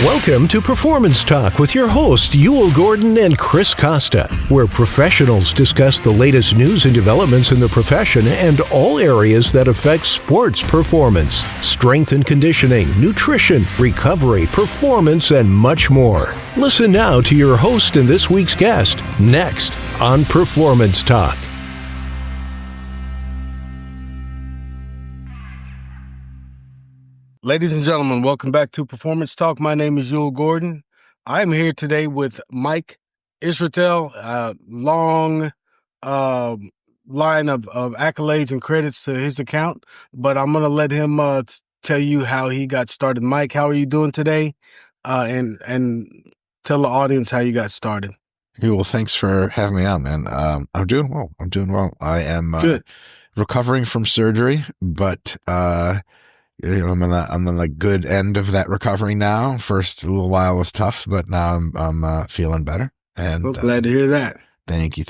Welcome to Performance Talk with your host, Yul Gordon and Chris Costa, where professionals discuss the latest news and developments in the profession and all areas that affect sports performance, strength and conditioning, nutrition, recovery, performance, and much more. Listen now to your host and this week's guest, next on Performance Talk. Ladies and gentlemen, welcome back to Performance Talk. My name is Yul Gordon. I'm here today with Mike Israetel, long line of accolades and credits to his account, but I'm going to let him tell you how he got started. Mike, how are you doing today? And tell the audience how you got started. Hey, well, thanks for having me on, man. I'm doing well. I am Good. Recovering from surgery, but I'm on the good end of that recovery now. First little while was tough, but now I'm feeling better. And well, glad to hear that. Thank you.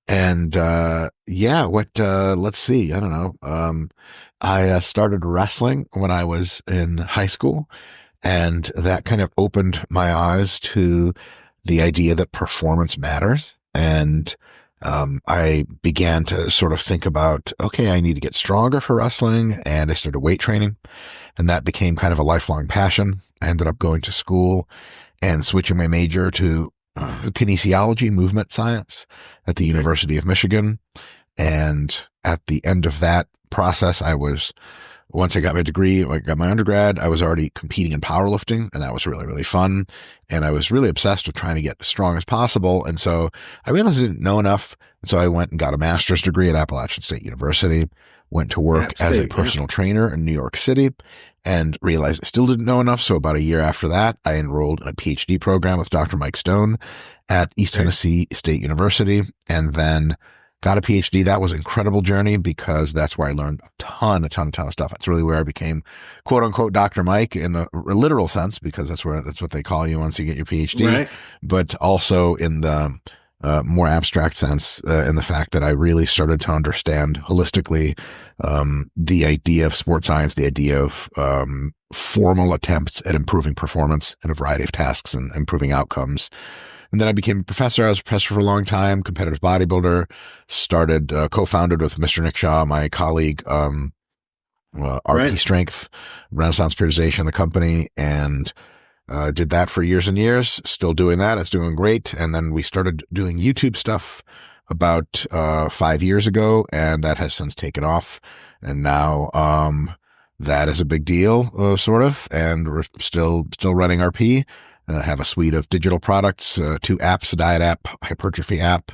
And let's see. I don't know. I started wrestling when I was in high school, and that kind of opened my eyes to the idea that performance matters. And I began to sort of think about, okay, I need to get stronger for wrestling, and I started weight training, and that became kind of a lifelong passion. I ended up going to school and switching my major to kinesiology, movement science at the University of Michigan. And at the end of that process, once I got my degree, I got my undergrad, I was already competing in powerlifting, and that was really, really fun. And I was really obsessed with trying to get as strong as possible. And so I realized I didn't know enough. And so I went and got a master's degree at Appalachian State University, went to work as a personal trainer in New York City, and realized I still didn't know enough. So about a year after that, I enrolled in a PhD program with Dr. Mike Stone at East Tennessee State University, and then got a PhD. That was an incredible journey because that's where I learned a ton of stuff. That's really where I became quote unquote Dr. Mike in a literal sense, because that's what they call you once you get your PhD, right. But also in the more abstract sense, in the fact that I really started to understand holistically the idea of sports science, the idea of formal attempts at improving performance in a variety of tasks and improving outcomes. And then I became a professor. I was a professor for a long time, competitive bodybuilder, started, co-founded with Mr. Nick Shaw, my colleague, RP Strength, Renaissance Periodization, the company, and did that for years and years, still doing that. It's doing great. And then we started doing YouTube stuff about 5 years ago, and that has since taken off. And now that is a big deal, sort of, and we're still running RP. Have a suite of digital products, 2 apps, a diet app, hypertrophy app,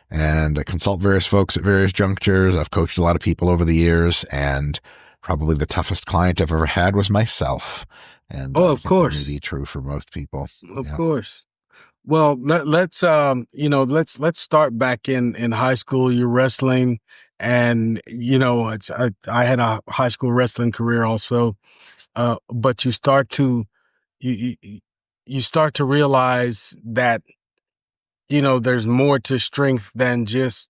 and I consult various folks at various junctures. I've coached a lot of people over the years, and probably the toughest client I've ever had was myself. And of course, that may be true for most people. Of course. Well, let's start back in high school. You're wrestling, and I had a high school wrestling career also, but you start to you start to realize that, there's more to strength than just,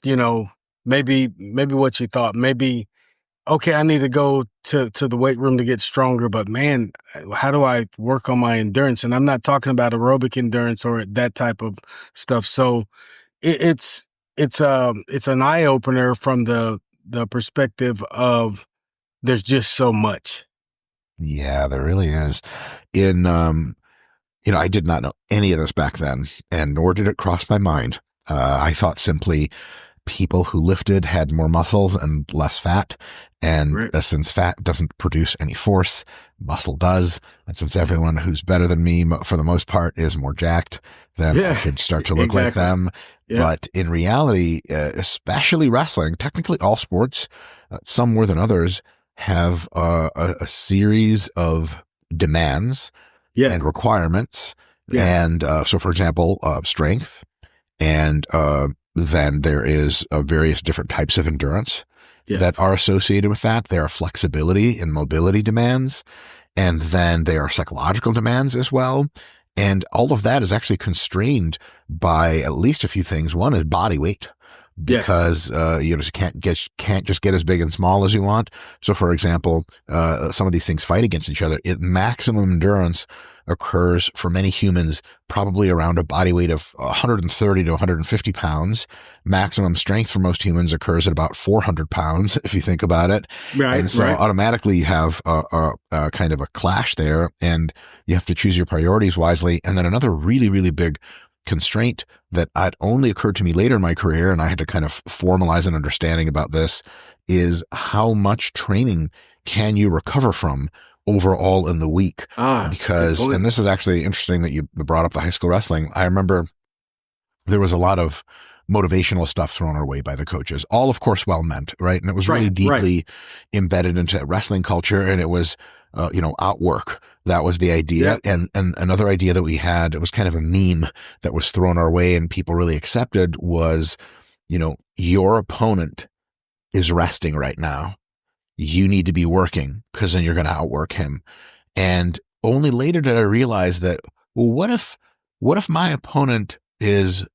maybe what you thought. Maybe, okay, I need to go to the weight room to get stronger, but man, how do I work on my endurance? And I'm not talking about aerobic endurance or that type of stuff. So it's an eye opener from the perspective of there's just so much. Yeah, there really is. I did not know any of this back then, and nor did it cross my mind. I thought simply people who lifted had more muscles and less fat. And since fat doesn't produce any force, muscle does. And since everyone who's better than me, for the most part, is more jacked, then I should start to look like them. Yeah. But in reality, especially wrestling, technically all sports, some more than others, have a series of demands and requirements. Yeah. And so, for example, strength, and then there is various different types of endurance that are associated with that. There are flexibility and mobility demands, and then there are psychological demands as well. And all of that is actually constrained by at least a few things. One is body weight. Yes. because you just can't just get as big and small as you want. So, for example, some of these things fight against each other. Maximum endurance occurs for many humans probably around a body weight of 130 to 150 pounds. Maximum strength for most humans occurs at about 400 pounds, if you think about it. Right. And so Right. automatically you have a kind of a clash there, and you have to choose your priorities wisely. And then another really, really big constraint that had only occurred to me later in my career, and I had to kind of formalize an understanding about this, is how much training can you recover from overall in the week? Ah, good Because, point. and this is actually interesting that you brought up the high school wrestling. I remember there was a lot of motivational stuff thrown our way by the coaches, all of course well meant, right? And it was really Right. Right. deeply embedded into wrestling culture, and it was outwork. That was the idea. Yeah. And another idea that we had, it was kind of a meme that was thrown our way and people really accepted, was, your opponent is resting right now. You need to be working, because then you're going to outwork him. And only later did I realize that, well, what if my opponent is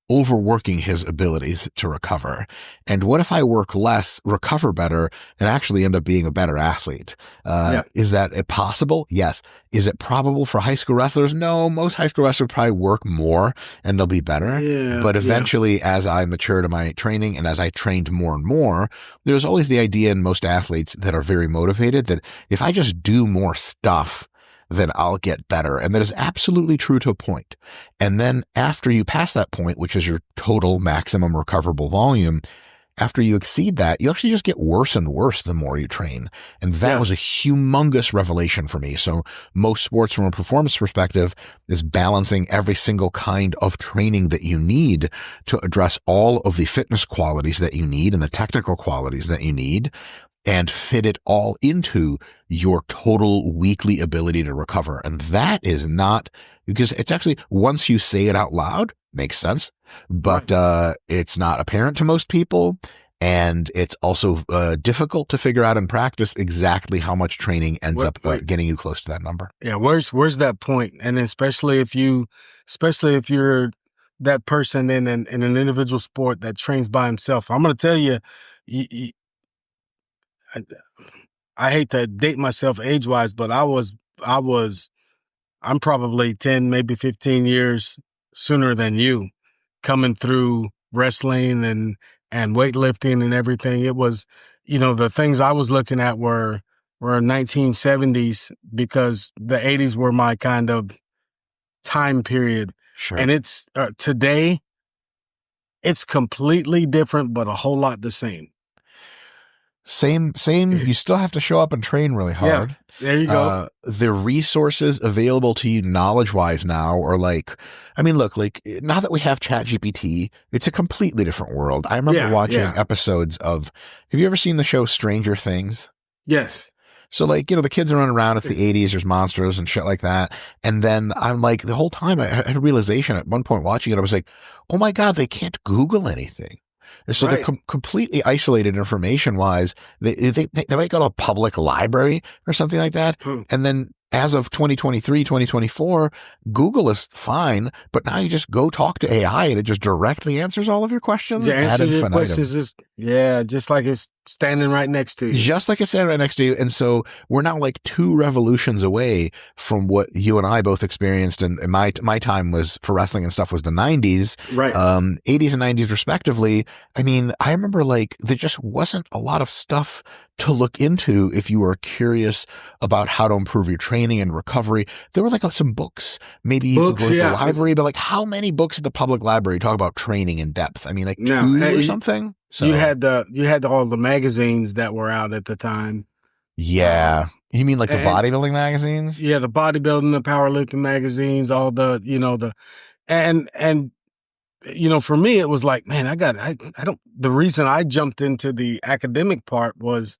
overworking his abilities to recover? And what if I work less, recover better, and actually end up being a better athlete? Yeah. Is that possible? Yes. Is it probable for high school wrestlers? No, most high school wrestlers probably work more and they'll be better. Yeah. But Yeah. eventually, as I matured in my training and as I trained more and more, there's always the idea in most athletes that are very motivated that if I just do more stuff, then I'll get better. And that is absolutely true to a point. And then after you pass that point, which is your total maximum recoverable volume, after you exceed that, you actually just get worse and worse the more you train. And that Yeah. was a humongous revelation for me. So most sports from a performance perspective is balancing every single kind of training that you need to address all of the fitness qualities that you need and the technical qualities that you need, and fit it all into your total weekly ability to recover. And that is not, because it's actually, once you say it out loud, makes sense, but it's not apparent to most people. And it's also difficult to figure out in practice exactly how much training ends up getting you close to that number. Yeah. Where's that point? And especially if you're that person in an individual sport that trains by himself, I'm going to tell you, I, I hate to date myself age wise, but I'm probably 10, maybe 15 years sooner than you coming through wrestling and weightlifting and everything. It was, the things I was looking at were 1970s, because the 80s were my kind of time period. Sure. And it's today, it's completely different, but a whole lot the same. Same. You still have to show up and train really hard. Yeah, there you go. The resources available to you knowledge-wise now are look, now that we have ChatGPT, it's a completely different world. I remember watching episodes of, have you ever seen the show Stranger Things? Yes. So the kids are running around, it's the 80s, there's monsters and shit like that. And then I'm like, the whole time I had a realization at one point watching it, I was like, oh my God, they can't Google anything. So they're completely isolated information wise. They might go to a public library or something like that. And then as of 2023, 2024, Google is fine, but now you just go talk to AI and it just directly answers all of your questions. Yeah, answers your questions, just like it's standing right next to you. Just like it's standing right next to you. And so we're now like 2 revolutions away from what you and I both experienced. And my time was for wrestling and stuff was the 90s, right? 80s and 90s respectively. I mean, I remember there just wasn't a lot of stuff to look into if you were curious about how to improve your training and recovery. There were some books, maybe you could go to the library, but how many books at the public library talk about training in depth? I mean, 2 or something. So you had all the magazines that were out at the time. Yeah. You mean the bodybuilding magazines? Yeah, the bodybuilding, the powerlifting magazines, all the, for me, it was like, man, the reason I jumped into the academic part was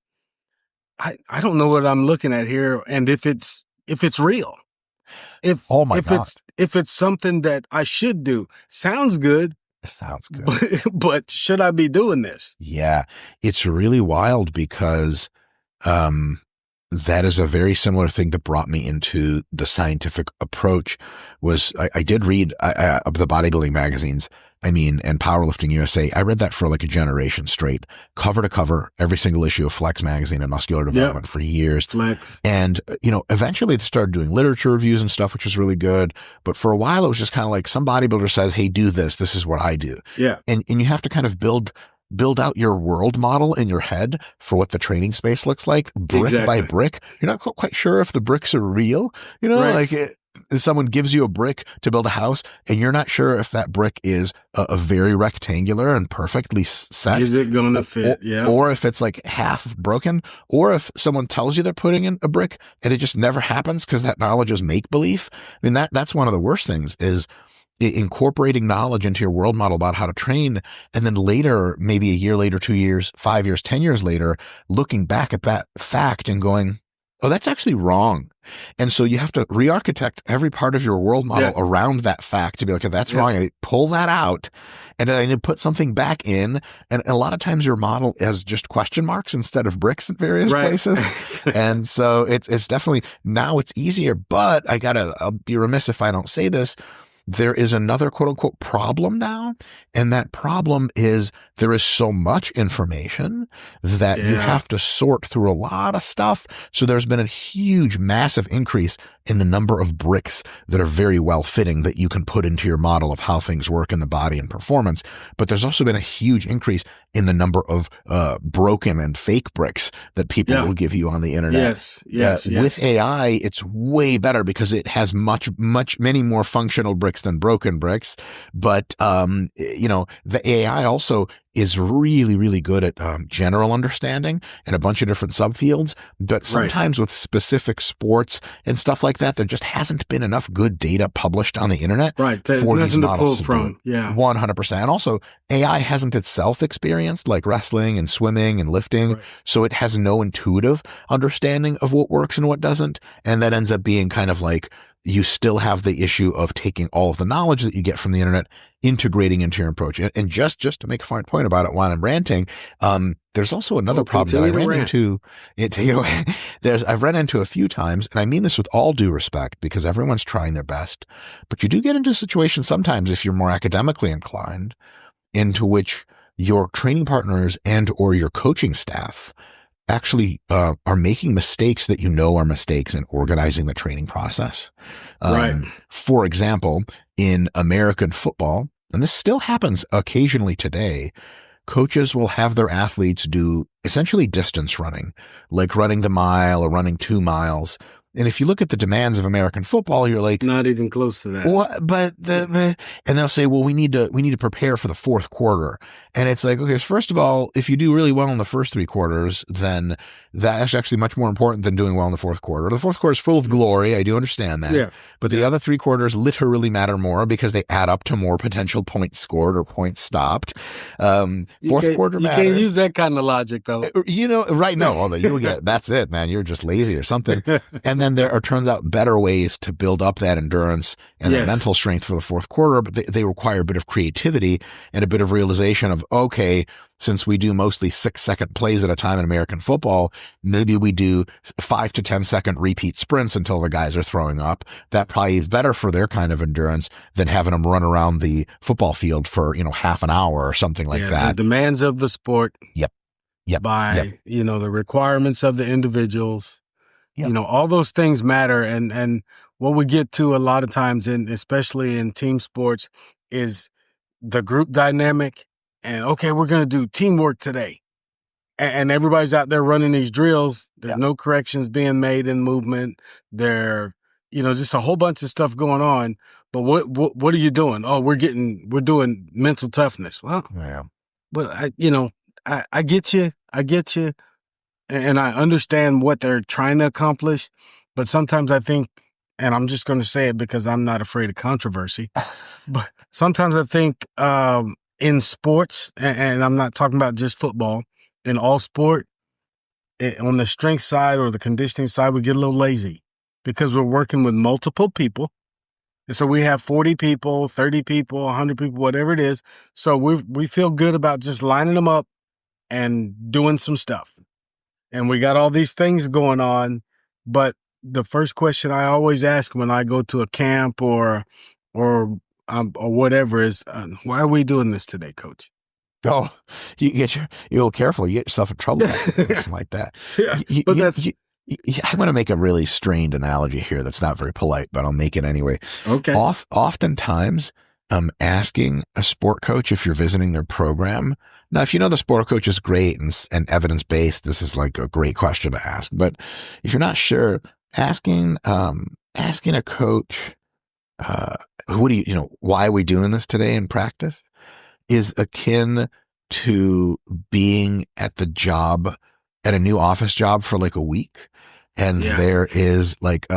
I don't know what I'm looking at here. And if it's real, if it's something that I should do, sounds good. Sounds good. But should I be doing this? Yeah. It's really wild because, that is a very similar thing that brought me into the scientific approach. Was I did read the bodybuilding magazines, I mean, and Powerlifting USA, I read that for like a generation straight, cover to cover, every single issue of Flex magazine and Muscular Yep. Development for years. Flex. And, eventually they started doing literature reviews and stuff, which was really good. But for a while, it was just kind of like some bodybuilder says, hey, do this. This is what I do. Yeah. And you have to kind of build out your world model in your head for what the training space looks like, brick by Exactly. brick. You're not quite sure if the bricks are real, Right. someone gives you a brick to build a house and you're not sure if that brick is a very rectangular and perfectly set, Is it going to or, fit? Yeah. or if it's like half broken, or if someone tells you they're putting in a brick and it just never happens because that knowledge is make believe. I mean, that's one of the worst things is incorporating knowledge into your world model about how to train. And then later, maybe a year later, 2 years, 5 years, 10 years later, looking back at that fact and going, oh, that's actually wrong. And so you have to re-architect every part of your world model Yeah. around that fact to be like, okay, that's Yeah. wrong. I pull that out and then I need to put something back in. And a lot of times your model has just question marks instead of bricks in various Right. places. And so it's definitely, now it's easier, but I'll be remiss if I don't say this. There is another quote unquote problem now. And that problem is there is so much information that you Yeah. have to sort through a lot of stuff. So there's been a huge, massive increase in the number of bricks that are very well fitting that you can put into your model of how things work in the body and performance. But there's also been a huge increase in the number of broken and fake bricks that people Yeah. will give you on the internet. Yes. With AI, it's way better because it has many more functional bricks than broken bricks. But, the AI also is really, really good at general understanding and a bunch of different subfields. But sometimes with specific sports and stuff like that, there just hasn't been enough good data published on the internet Right. There's for these nothing to pull models to do it. from. Yeah. 100%. And also, AI hasn't itself experienced like wrestling and swimming and lifting. Right. So it has no intuitive understanding of what works and what doesn't. And that ends up being kind of like, you still have the issue of taking all of the knowledge that you get from the internet, integrating into your approach. And just to make a fine point about it while I'm ranting, there's also another problem that I continue to ran rant. into. I've run into a few times, and I mean this with all due respect because everyone's trying their best, but you do get into situations sometimes if you're more academically inclined into which your training partners and or your coaching staff actually are making mistakes that are mistakes in organizing the training process. Right. For example, in American football, and this still happens occasionally today, coaches will have their athletes do essentially distance running, like running the mile or running 2 miles. And if you look at the demands of American football, you're like, Not even close to that. what? And they'll say, well, we need to prepare for the fourth quarter. And it's like, okay, first of all, if you do really well in the first 3 quarters, then that's actually much more important than doing well in the fourth quarter. The fourth quarter is full of glory. I do understand that. Yeah. But the other 3 quarters literally matter more because they add up to more potential points scored or points stopped. Fourth quarter You matters. can't use that kind of logic, though. Right? No, although you'll get, that's it, man. You're just lazy or something. And then there are, turns out, better ways to build up that endurance and that mental strength for the fourth quarter, but they require a bit of creativity and a bit of realization of, okay, since we do mostly 6-second plays at a time in American football, maybe we do 5 to 10-second repeat sprints until the guys are throwing up. That probably is better for their kind of endurance than having them run around the football field for, half an hour or something like that. The demands of the sport. Yep. By, the requirements of the individuals. Yep. All those things matter. And what we get to a lot of times, especially in team sports, is the group dynamic. And, okay, we're going to do teamwork today. And everybody's out there running these drills. There's no corrections being made in movement. There, just a whole bunch of stuff going on. But what are you doing? Oh, we're doing mental toughness. Well, but I get you. And I understand what they're trying to accomplish, but sometimes I think, and I'm just going to say it because I'm not afraid of controversy, but sometimes I think in sports, and I'm not talking about just football, in all sport, on the strength side or the conditioning side, we get a little lazy because we're working with multiple people. And so we have 40 people, 30 people, 100 people, whatever it is. So we feel good about just lining them up and doing some stuff. And we got all these things going on, but the first question I always ask when I go to a camp or or whatever is, why are we doing this today, coach? Oh, you're careful. You get yourself in trouble asking a question like that. Yeah, You, but you, that's you, I'm going to make a really strained analogy here that's not very polite, but I'll make it anyway. okay. Oftentimes, asking a sport coach if you're visiting their program. Now, if you know the sport coach is great and evidence based, this is like a great question to ask. But if you're not sure, asking a coach, what do why are we doing this today in practice, is akin to being at the job, at a new office job for like a week. And Yeah. there is like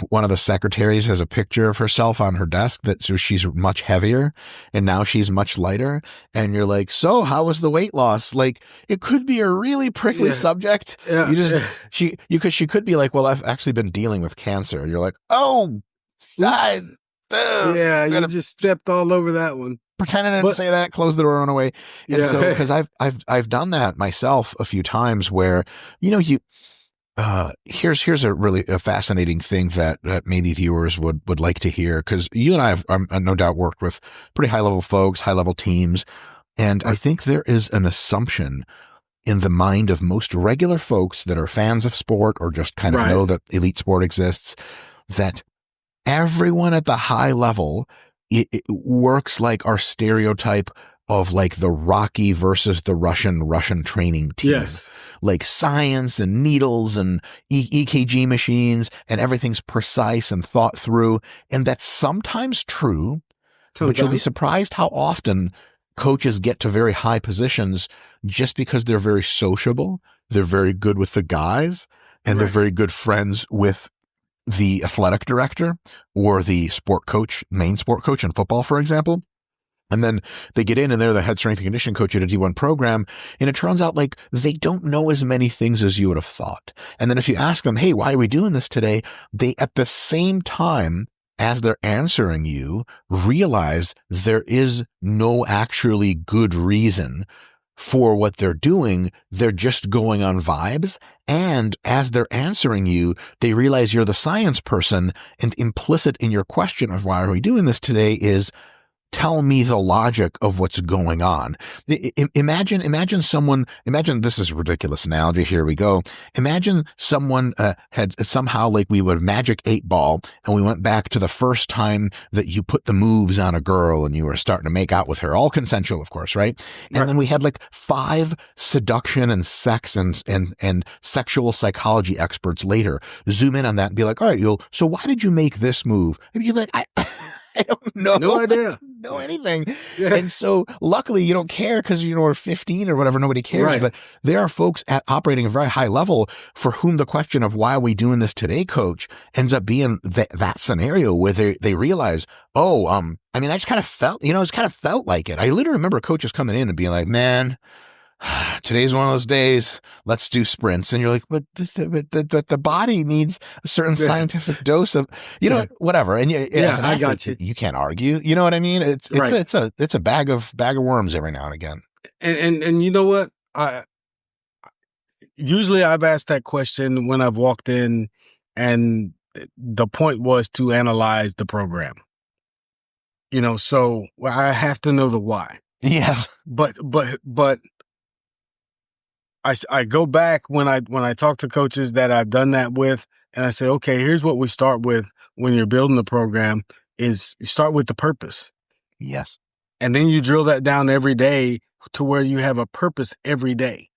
one of the secretaries has a picture of herself on her desk that so she's much heavier and now she's much lighter. And you're like, so how was the weight loss? Like, it could be a really prickly Yeah. subject. Yeah. She could be like, well, I've actually been dealing with cancer. You're like, oh, God. Yeah, you just stepped all over that one. Pretend I didn't say that, close the door, run away. And Yeah. so, because I've done that myself a few times where, here's a really fascinating thing that maybe viewers would like to hear, because you and I have no doubt worked with pretty high level folks, high level teams. And I think there is an assumption in the mind of most regular folks that are fans of sport or just kind of know that elite sport exists, that everyone at the high level, it works like our stereotype of like the Rocky versus the Russian training team. Yes. Like science and needles and EKG machines and everything's precise and thought through. And that's sometimes true, but you'll be surprised how often coaches get to very high positions just because they're very sociable. They're very good with the guys and they're very good friends with the athletic director or the main sport coach in football, for example. And then they get in and they're the head strength and conditioning coach at a D1 program. And it turns out like they don't know as many things as you would have thought. And then if you ask them, hey, why are we doing this today? They, at the same time as they're answering you, realize there is no actually good reason for what they're doing. They're just going on vibes. And as they're answering you, they realize you're the science person, and implicit in your question of why are we doing this today is, tell me the logic of what's going on. Imagine this is a ridiculous analogy. Here we go. Imagine someone had somehow, like, we would magic 8-ball and we went back to the first time that you put the moves on a girl and you were starting to make out with her, all consensual, of course, right? And then we had like 5 seduction and sex and sexual psychology experts later zoom in on that and be like, all right, so why did you make this move? And you'd be like, I don't know. No idea. Know anything. Yeah. And so luckily you don't care because we're 15 or whatever, nobody cares. But there are folks operating at a very high level for whom the question of why are we doing this today, coach, ends up being that scenario where they realize, I just kind of felt, it's kind of felt like it. I literally remember coaches coming in and being like, man, today's one of those days, let's do sprints. And you're like, but the body needs a certain scientific dose of, whatever. And I got you. You can't argue. You know what I mean? It's a bag of worms every now and again. And you know what? Usually I've asked that question when I've walked in, and the point was to analyze the program. So I have to know the why. Yes. But I go back when I talk to coaches that I've done that with, and I say, okay, here's what we start with when you're building the program is you start with the purpose. Yes. And then you drill that down every day to where you have a purpose every day.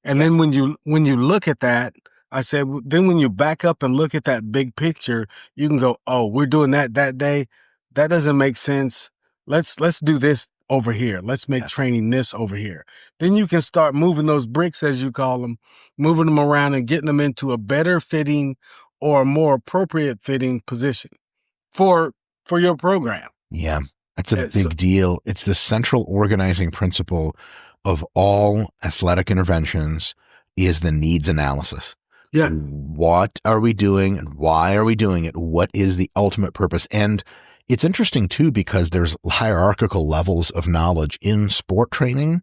And then when you look at that, I said, then when you back up and look at that big picture, you can go, oh, we're doing that day. That doesn't make sense. Let's do this over here. Let's make training this over here. Then you can start moving those bricks, as you call them, moving them around and getting them into a better fitting or a more appropriate fitting position for your program. Yeah, that's a big deal. It's the central organizing principle of all athletic interventions is the needs analysis. Yeah. What are we doing and why are we doing it? What is the ultimate purpose? And it's interesting too, because there's hierarchical levels of knowledge in sport training,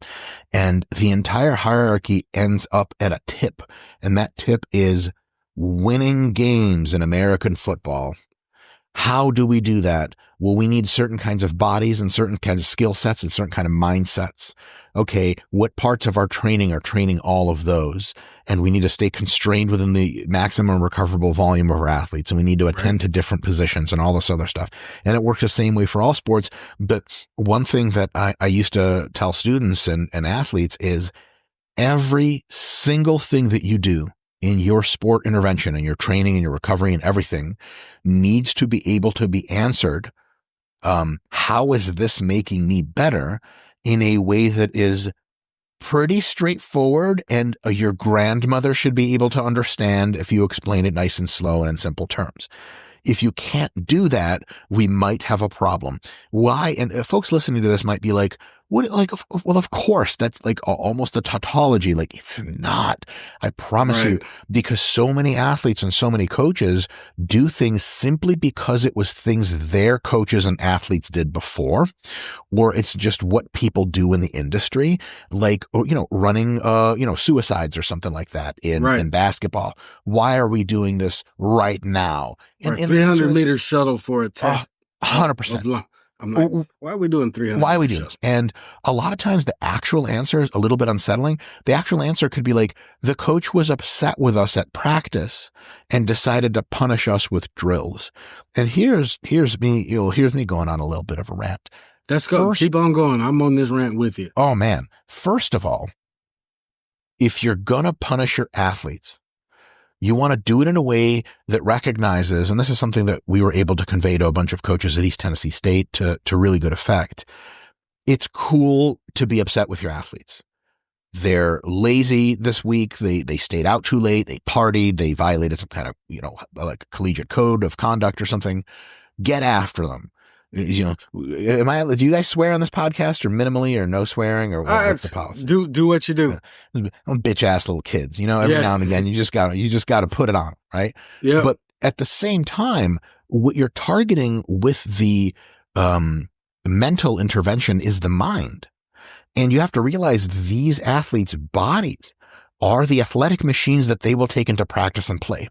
and the entire hierarchy ends up at a tip. And that tip is winning games in American football. How do we do that? Well, we need certain kinds of bodies and certain kinds of skill sets and certain kind of mindsets. Okay, what parts of our training are training all of those? And we need to stay constrained within the maximum recoverable volume of our athletes. And we need to attend to different positions and all this other stuff. And it works the same way for all sports. But one thing that I used to tell students and athletes is every single thing that you do in your sport intervention and your training and your recovery and everything needs to be able to be answered. How is this making me better, in a way that is pretty straightforward and your grandmother should be able to understand if you explain it nice and slow and in simple terms. If you can't do that, we might have a problem. Why? And folks listening to this might be like, what? Like, well, of course, that's like almost a tautology. Like, it's not, I promise you, because so many athletes and so many coaches do things simply because it was things their coaches and athletes did before, or it's just what people do in the industry, like, running, suicides or something like that in basketball. Why are we doing this right now? And 300-meter shuttle for a test. 100%. I'm like, why are we doing 300? Why are we doing this? And a lot of times the actual answer is a little bit unsettling. The actual answer could be like, the coach was upset with us at practice and decided to punish us with drills. And here's me going on a little bit of a rant. Let's go. Keep on going. I'm on this rant with you. Oh man. First of all, if you're gonna punish your athletes, you want to do it in a way that recognizes, and this is something that we were able to convey to a bunch of coaches at East Tennessee State to really good effect. It's cool to be upset with your athletes. They're lazy this week. They stayed out too late. They partied. They violated some kind of, like collegiate code of conduct or something. Get after them. Do you guys swear on this podcast, or minimally, or no swearing, or what's the policy? Do what you do. Bitch ass little kids, every now and again, you just gotta put it on, right? Yeah. But at the same time, what you're targeting with the mental intervention is the mind. And you have to realize these athletes' bodies are the athletic machines that they will take into practice and play.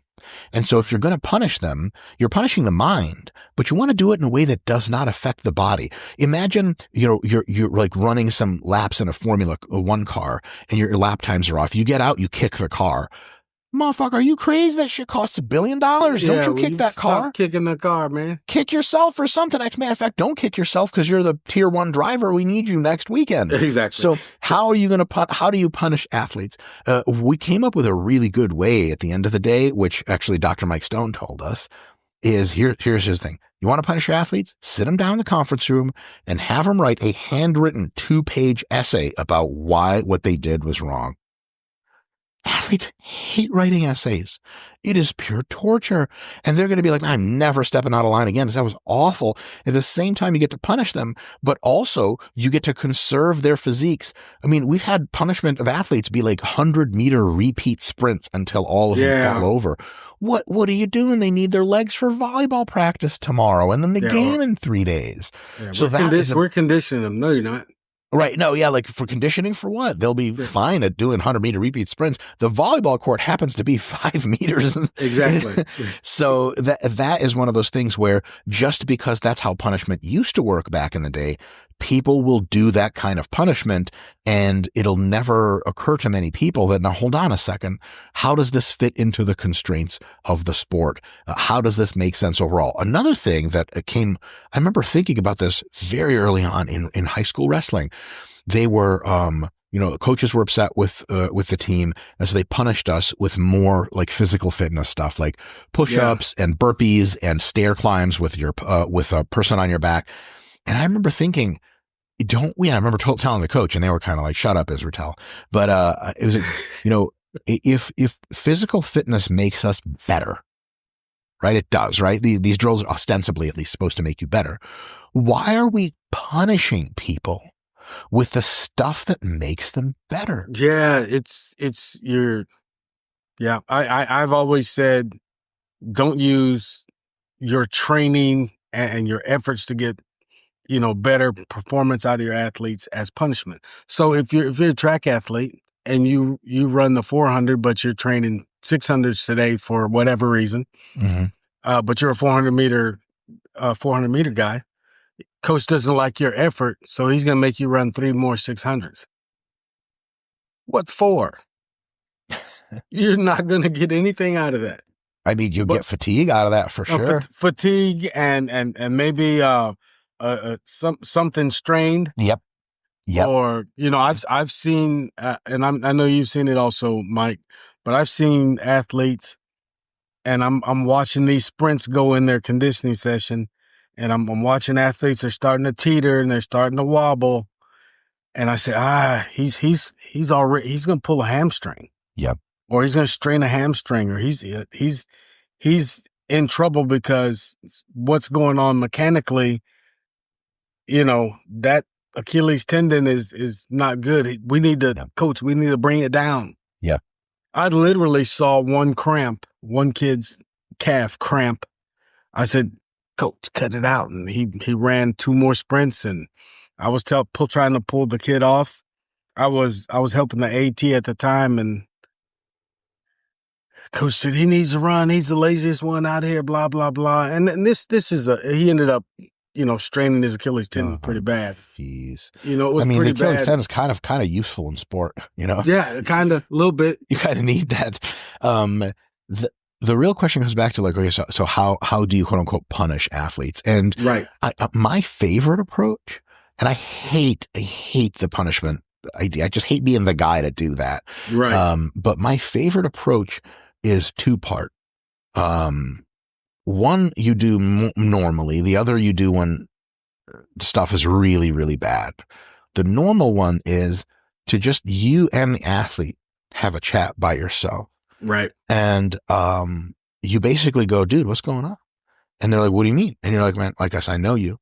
And so if you're going to punish them, you're punishing the mind, but you want to do it in a way that does not affect the body. Imagine, you're like running some laps in a Formula One car and your lap times are off. You get out, you kick the car. Motherfucker, are you crazy? That shit costs $1 billion. Don't you kick that car? Stop kicking the car, man. Kick yourself or something. As a matter of fact, don't kick yourself because you're the tier 1 driver. We need you next weekend. Exactly. So how do you punish athletes? We came up with a really good way at the end of the day, which actually Dr. Mike Stone told us, is here's his thing. You want to punish your athletes? Sit them down in the conference room and have them write a handwritten 2-page essay about why what they did was wrong. Athletes hate writing essays. It is pure torture. And they're going to be like, I'm never stepping out of line again because that was awful. At the same time, you get to punish them, but also you get to conserve their physiques. I mean, we've had punishment of athletes be like 100-meter repeat sprints until all of them fall over. What are you doing? They need their legs for volleyball practice tomorrow and then the game in 3 days. Yeah, so we're conditioning them. No, you're not. Right. No, yeah, like for conditioning for what? They'll be fine at doing 100-meter repeat sprints. The volleyball court happens to be 5 meters. Exactly. So that is one of those things where just because that's how punishment used to work back in the day, people will do that kind of punishment, and it'll never occur to many people that, now hold on a second, how does this fit into the constraints of the sport? How does this make sense overall? Another thing that I remember thinking about this very early on in high school wrestling. They were, coaches were upset with the team, and so they punished us with more like physical fitness stuff, like push-ups and burpees and stair climbs with a person on your back. And I remember thinking, I remember telling the coach, and they were kind of like, shut up, Israetel. But it was, if physical fitness makes us better, right? It does, right? These drills are ostensibly at least supposed to make you better. Why are we punishing people with the stuff that makes them better? Yeah, I've always said, don't use your training and your efforts to get, better performance out of your athletes as punishment. So if you're a track athlete and you run the 400, but you're training 600s today for whatever reason, but you're a 400 meter guy, Coach doesn't like your effort, so he's going to make you run 3 more 600s. What for? You're not going to get anything out of that. I mean, you'll get fatigue out of that for sure. Fatigue and maybe something strained. Yep. Or I've seen, and I know you've seen it also, Mike. But I've seen athletes, and I'm watching these sprints go in their conditioning session, and I'm watching athletes. They're starting to teeter and they're starting to wobble, and I say, he's going to pull a hamstring. Yep. Or he's going to strain a hamstring, or he's in trouble because what's going on mechanically, that Achilles tendon is not good. We need to, coach, we need to bring it down. Yeah. I literally saw one kid's calf cramp. I said, coach, cut it out. And he ran 2 more sprints, and I was trying to pull the kid off. I was helping the AT at the time, and coach said he needs to run. He's the laziest one out here, blah, blah, blah. And this is he ended up, straining his Achilles tendon pretty bad. Jeez. It was pretty bad. The Achilles tendon is kind of useful in sport, Yeah, kind of, a little bit. You kind of need that. The real question comes back to like, okay, so how do you quote unquote punish athletes? And right. My favorite approach, and I hate the punishment idea. I just hate being the guy to do that. Right. But my favorite approach is 2-part. One you do normally, the other you do when stuff is really, really bad. The normal one is to just you and the athlete have a chat by yourself. Right. And you basically go, dude, what's going on? And they're like, what do you mean? And you're like, man, like I know you.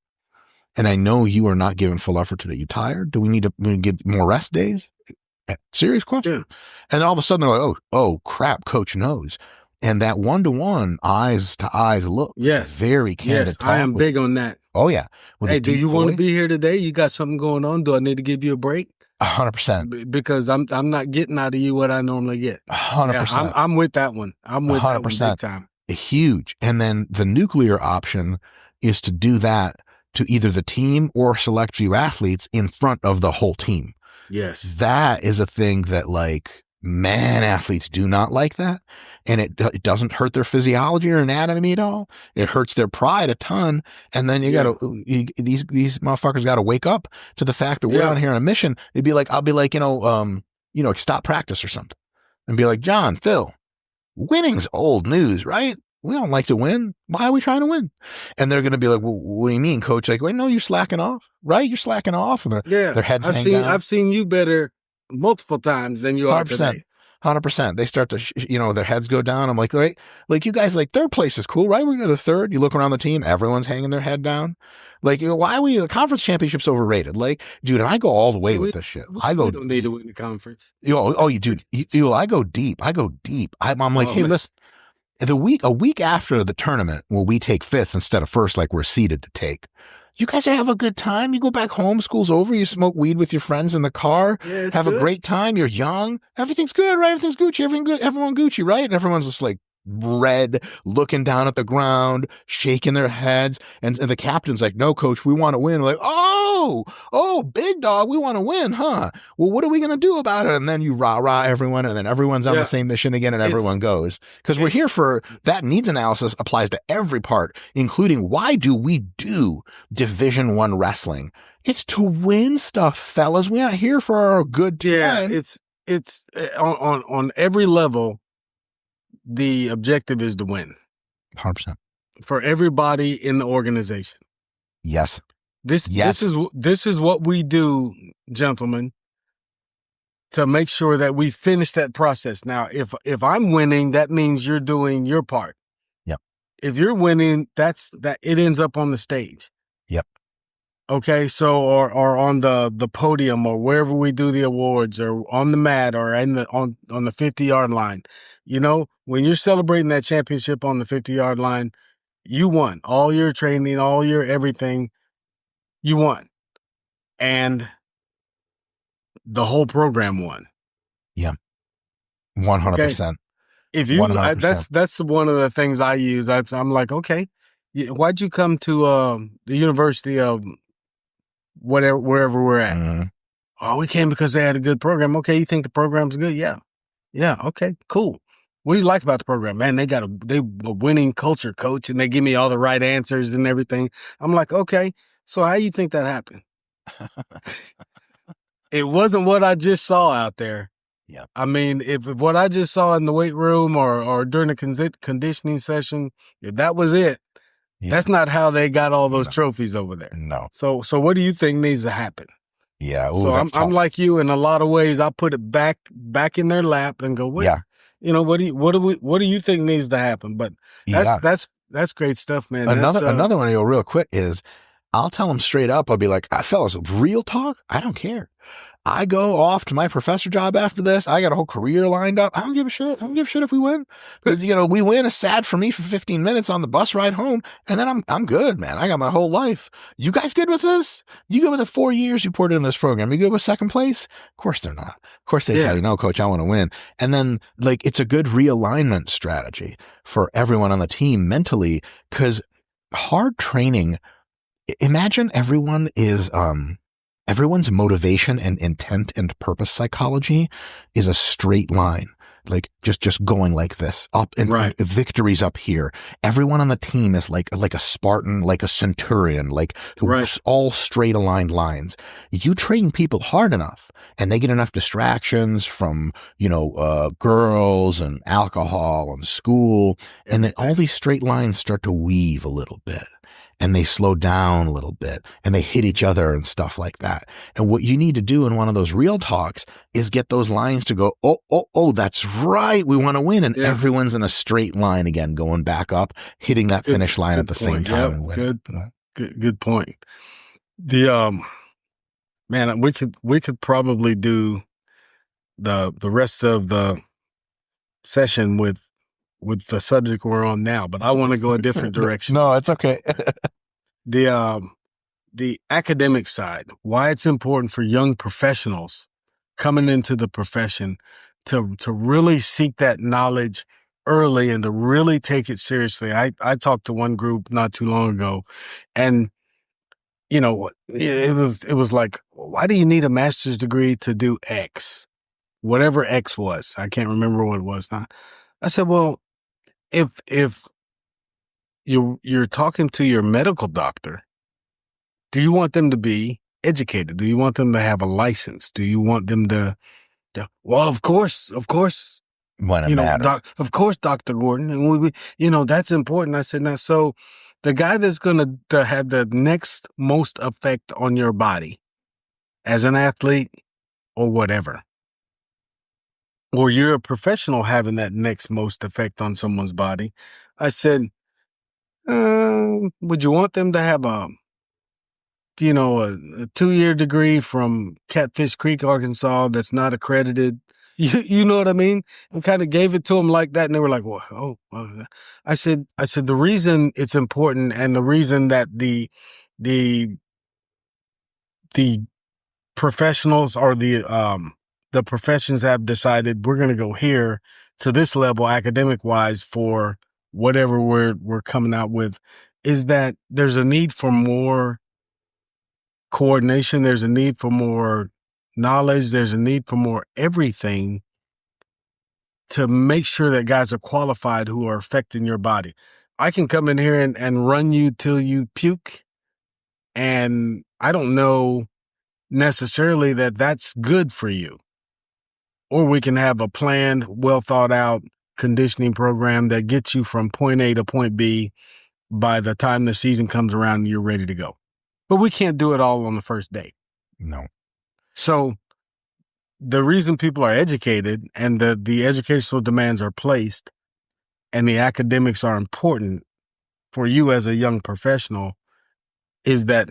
And I know you are not giving full effort today. You tired? Do we need to get more rest days? Serious question. Yeah. And all of a sudden they're like, oh crap, coach knows. And that one-to-one, eyes to eyes look. Yes. Very candid. Yes, I am big on that. Oh yeah. Hey, do you want to be here today? You got something going on? Do I need to give you a break? 100%. Because I'm not getting out of you what I normally get. 100%. Yeah, I'm with that one. I'm with 100%. That one big time. Huge. And then the nuclear option is to do that to either the team or select few athletes in front of the whole team. Yes. That is a thing that athletes do not like that. And it doesn't hurt their physiology or anatomy at all. It hurts their pride a ton. And then these motherfuckers got to wake up to the fact that we're out here on a mission. It'd be like, I'll be like, stop practice or something and be like, John, Phil, winning's old news, right? We don't like to win. Why are we trying to win? And they're going to be like, well, what do you mean, coach? Like, wait, no, you're slacking off, right? You're slacking off. And their heads hang down. I've seen you better multiple times than you are today. 100%. They start to, their heads go down. I'm like, right? Like you guys, like third place is cool, right? We go to third. You look around the team, everyone's hanging their head down. Like, why are we, the conference championship's overrated? Like, dude, I go all the way with this shit. We don't need to win the conference. I go deep. I'm like, hey, listen, a week after the tournament where we take 5th instead of 1st, like we're seeded to take, you guys have a good time. You go back home, school's over, you smoke weed with your friends in the car, have a great time. You're young. Everything's good, right? Everything's Gucci. Everyone Gucci, right? And everyone's just like red, looking down at the ground, shaking their heads. And the captain's like, no, coach, we want to win. Like, oh, big dog, we want to win, huh? Well, what are we going to do about it? And then you rah everyone, and then everyone's on the same mission again, and everyone goes. Because we're here for that needs analysis applies to every part, including why do we do Division I wrestling? It's to win stuff, fellas. We aren't here for our good time. Yeah, it's on every level. The objective is to win. 100%. For everybody in the organization. Yes. This is what we do, gentlemen, to make sure that we finish that process. Now, if I'm winning, that means you're doing your part. Yep. If you're winning, that it ends up on the stage. Yep. Okay, so or on the podium or wherever we do the awards or on the mat or on the 50-yard line. When you're celebrating that championship on the 50-yard line, you won. All your training, all your everything, you won. And the whole program won. Yeah. 100%. Okay? If you 100%. That's one of the things I use. I'm like, okay, Why'd you come to the University of wherever we're at? Mm, Oh, we came because they had a good program. Okay, you think the program's good? Yeah. Yeah, okay, cool. What do you like about the program? Man, they a winning culture, coach, and they give me all the right answers and everything. I'm like, okay, so how you think that happened? It wasn't what I just saw out there. yeah. I mean, if what I just saw in the weight room or during the conditioning session, if that was it, Yeah. that's not how they got all those No. trophies over there. No. So what do you think needs to happen? Yeah. Ooh, So that's I'm tough. like you in a lot of ways. I put it back in their lap and go, what? Yeah. You know, what do you think needs to happen? But Yeah. that's great stuff, man. Another one real quick is I'll tell them straight up. I'll be like, fellas, real talk. I don't care. I go off to my professor job after this. I got a whole career lined up. I don't give a shit. I don't give a shit if we win. We win is sad for me for 15 minutes on the bus ride home. And then I'm good, man. I got my whole life. You guys good with this? You good with the 4 years you poured in this program? You good with second place? Of course they're not. Of course they tell you, no, coach, I want to win. And then it's a good realignment strategy for everyone on the team mentally, because hard training, imagine everyone's motivation and intent and purpose psychology is a straight line, like just going like this up, and right. Victory's up here. Everyone on the team is like a Spartan, like a centurion, like Right. all straight aligned lines. You train people hard enough and they get enough distractions from girls and alcohol and school, and then all these straight lines start to weave a little bit, and they slow down a little bit, and they hit each other and stuff like that. And what you need to do in one of those real talks is get those lines to go, oh, that's right, we want to win. And everyone's in a straight line again, going back up, hitting that finish line at the same time. Yep. Good point. The man, we could probably do the rest of the session with the subject we're on now, but I want to go a different direction. No, it's okay. The academic side, why it's important for young professionals coming into the profession to really seek that knowledge early and to really take it seriously. I talked to one group not too long ago, and it was like, why do you need a master's degree to do X? Whatever X was. I can't remember what it was now. I said, well, if you're talking to your medical doctor, do you want them to be educated? Do you want them to have a license? Do you want them to well, of course, When it matters. of course, Dr. Gordon, and that's important. I said, now, so the guy that's going to have the next most effect on your body as an athlete or whatever, or you're a professional having that next most effect on someone's body, I said, would you want them to have a 2-year degree from Catfish Creek, Arkansas, that's not accredited? You know what I mean? And kind of gave it to them like that. And they were like, well, I said, the reason it's important, and the reason that the professionals or the professions have decided we're going to go here to this level academic wise for whatever we're coming out with, is that there's a need for more coordination. There's a need for more knowledge. There's a need for more everything to make sure that guys are qualified who are affecting your body. I can come in here and run you till you puke, and I don't know necessarily that that's good for you. Or we can have a planned, well thought out conditioning program that gets you from point A to point B by the time the season comes around and you're ready to go. But we can't do it all on the first day. No. So the reason people are educated and the educational demands are placed and the academics are important for you as a young professional is that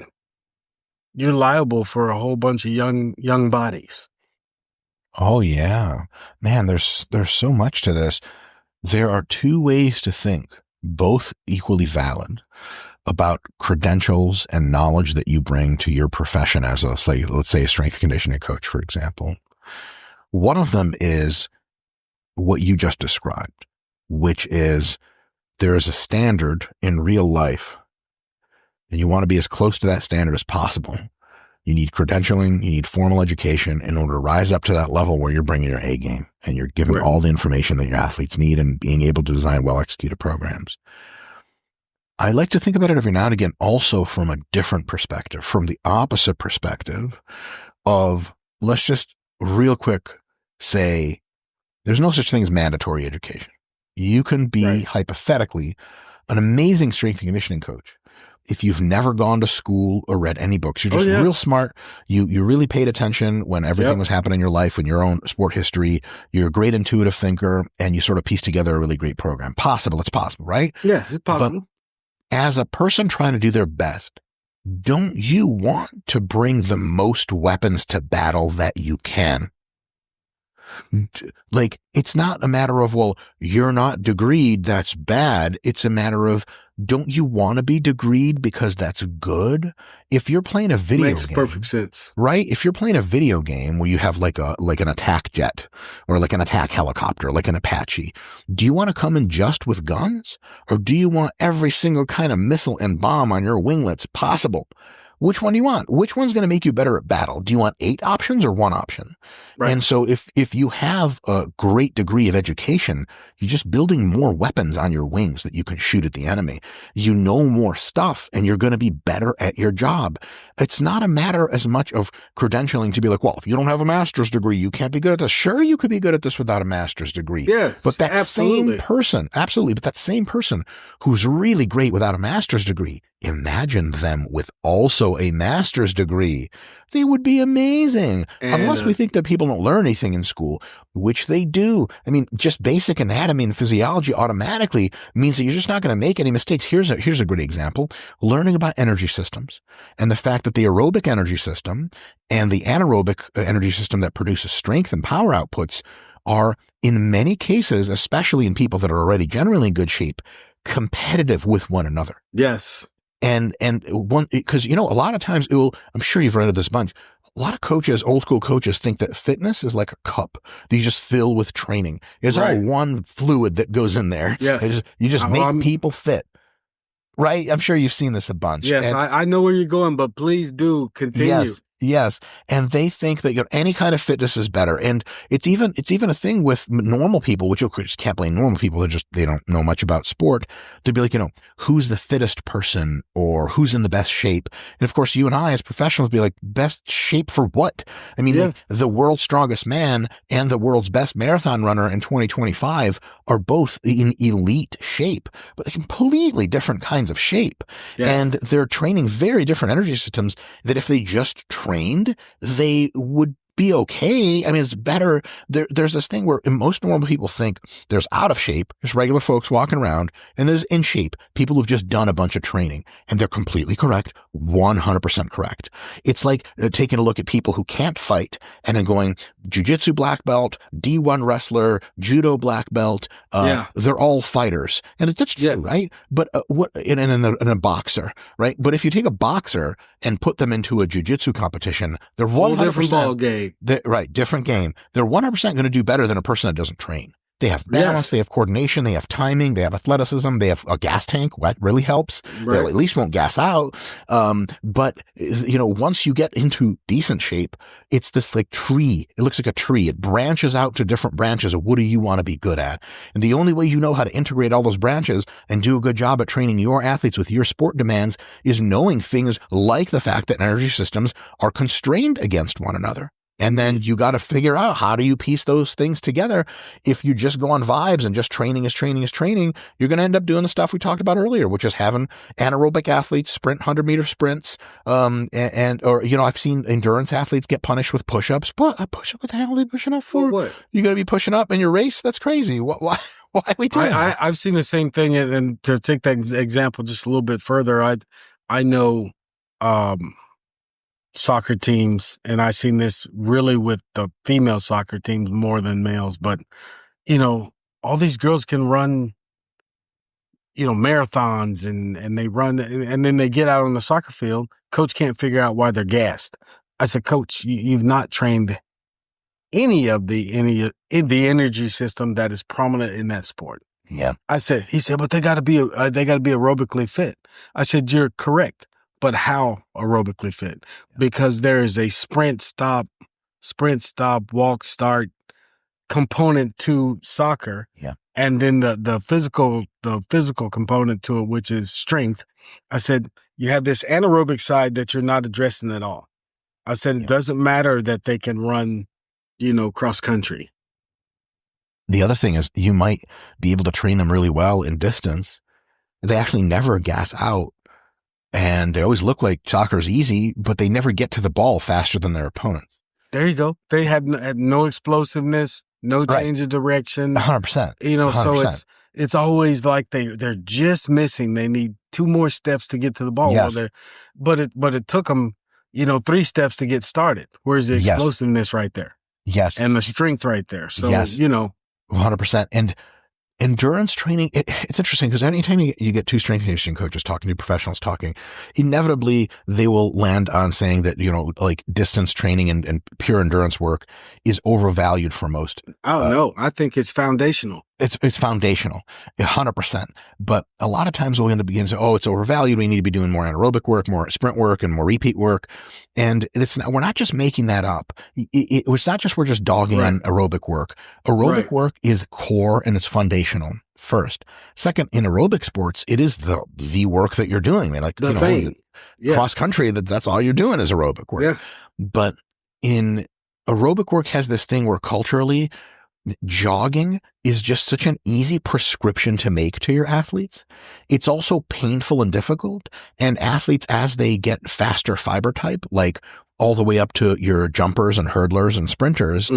you're liable for a whole bunch of young bodies. Oh yeah, man, there's so much to this. There are two ways to think, both equally valid, about credentials and knowledge that you bring to your profession as let's say a strength conditioning coach, for example. One of them is what you just described, which is there is a standard in real life, and you want to be as close to that standard as possible. You need credentialing, you need formal education in order to rise up to that level where you're bringing your A game and you're giving all the information that your athletes need and being able to design well-executed programs. I like to think about it every now and again also from a different perspective, from the opposite perspective of, let's just real quick say, there's no such thing as mandatory education. You can be hypothetically an amazing strength and conditioning coach. If you've never gone to school or read any books, you're just real smart. You really paid attention when everything was happening in your life, in your own sport history. You're a great intuitive thinker, and you sort of piece together a really great program. It's possible, right? Yes, it's possible. But as a person trying to do their best, don't you want to bring the most weapons to battle that you can? Like, it's not a matter of, well, you're not degreed, that's bad. It's a matter of, don't you want to be degreed because that's good? If you're playing a video game, makes perfect sense, right? If you're playing a video game where you have like an attack jet or like an attack helicopter, like an Apache, do you want to come in just with guns, or do you want every single kind of missile and bomb on your winglets possible? Which one do you want? Which one's going to make you better at battle? Do you want 8 options or 1 option? Right. And so if you have a great degree of education, you're just building more weapons on your wings that you can shoot at the enemy. You know more stuff and you're going to be better at your job. It's not a matter as much of credentialing to be like, well, if you don't have a master's degree, you can't be good at this. Sure, you could be good at this without a master's degree. Yes, but that same person, but that same person who's really great without a master's degree, imagine them with also a master's degree. They would be amazing. And unless we think that people don't learn anything in school, which they do. I mean, just basic anatomy and physiology automatically means that you're just not going to make any mistakes. Here's a great example. Learning about energy systems and the fact that the aerobic energy system and the anaerobic energy system that produces strength and power outputs are, in many cases, especially in people that are already generally in good shape, competitive with one another. Yes. And one, because, a lot of times I'm sure you've read this bunch. A lot of coaches, old school coaches, think that fitness is like a cup that you just fill with training. It's all one fluid that goes in there. Yes. You just make people fit. Right? I'm sure you've seen this a bunch. Yes, and I know where you're going, but please do continue. Yes. And they think that any kind of fitness is better. And it's even a thing with normal people, which of course can't blame normal people. They don't know much about sport. To be like, who's the fittest person or who's in the best shape? And of course, you and I as professionals be like, best shape for what? I mean, like, the world's strongest man and the world's best marathon runner in 2025 are both in elite shape, but they're completely different kinds of shape. Yes. And they're training very different energy systems that if they just trained, they would be okay. I mean, it's better. There's this thing where most normal people think there's out of shape, there's regular folks walking around, and there's in shape, people who've just done a bunch of training, and they're completely correct, 100% correct. It's like taking a look at people who can't fight and then going jiu-jitsu black belt, D1 wrestler, judo black belt. They're all fighters, and that's true, right? But in a boxer, right? But if you take a boxer and put them into a jiu-jitsu competition, they're 100% different ball game. Different game. They're 100% going to do better than a person that doesn't train. They have balance, they have coordination, they have timing, they have athleticism, they have a gas tank. What really helps? They at least won't gas out. But once you get into decent shape, it's this like tree. It looks like a tree. It branches out to different branches of what do you want to be good at? And the only way you know how to integrate all those branches and do a good job at training your athletes with your sport demands is knowing things like the fact that energy systems are constrained against one another. And then you got to figure out how do you piece those things together. If you just go on vibes and just training is training is training, you're going to end up doing the stuff we talked about earlier, which is having anaerobic athletes sprint 100-meter sprints. Or I've seen endurance athletes get punished with push-ups. What the hell are they pushing up for? What? You're going to be pushing up in your race? That's crazy. Why are we doing that? I've seen the same thing. And to take that example just a little bit further, I know, soccer teams, and I've seen this really with the female soccer teams more than males, but all these girls can run marathons and they run and then they get out on the soccer field. Coach can't figure out why they're gassed. I said, Coach, you've not trained any of the energy system that is prominent in that sport. Yeah. He said, but they got to be aerobically fit. I said, you're correct, but how aerobically fit? Because there is a sprint, stop, walk, start component to soccer. Yeah. And then the physical component to it, which is strength. I said, you have this anaerobic side that you're not addressing at all. I said, it doesn't matter that they can run, cross country. The other thing is you might be able to train them really well in distance. They actually never gas out, and they always look like soccer's easy, but they never get to the ball faster than their opponents. There you go. They had no explosiveness, no change of direction. 100%. 100%. So it's always like they're just missing. They need 2 more steps to get to the ball. Yes. But it took them, 3 steps to get started. Where's the explosiveness right there? Yes. And the strength right there. So, 100%. And endurance training, it's interesting because anytime you get 2 strength and conditioning coaches talking, 2 professionals talking, inevitably they will land on saying that, like distance training and pure endurance work is overvalued for most. Oh, no, I think it's foundational. It's foundational, 100%. But a lot of times we'll end up beginning to say, oh, it's overvalued. We need to be doing more anaerobic work, more sprint work, and more repeat work. And we're not just making that up. It's not just we're just dogging on aerobic work. Aerobic work is core and it's foundational first. Second, in aerobic sports, it is the work that you're doing. Like cross country, that's all you're doing is aerobic work. Yeah. But in aerobic work has this thing where culturally, jogging is just such an easy prescription to make to your athletes. It's also painful and difficult. And athletes, as they get faster fiber type, like all the way up to your jumpers and hurdlers and sprinters,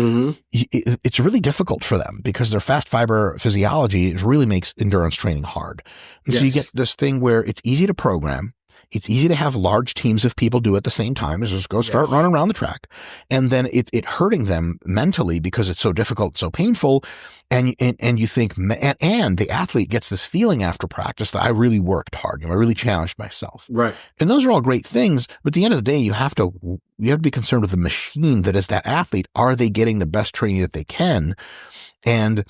it's really difficult for them because their fast fiber physiology really makes endurance training hard. And so you get this thing where it's easy to program. It's easy to have large teams of people do at the same time. Is just go start running around the track. And then it hurting them mentally because it's so difficult, so painful. And you think, and the athlete gets this feeling after practice that I really worked hard. I really challenged myself. Right. And those are all great things. But at the end of the day, you have to be concerned with the machine that is that athlete. Are they getting the best training that they can? And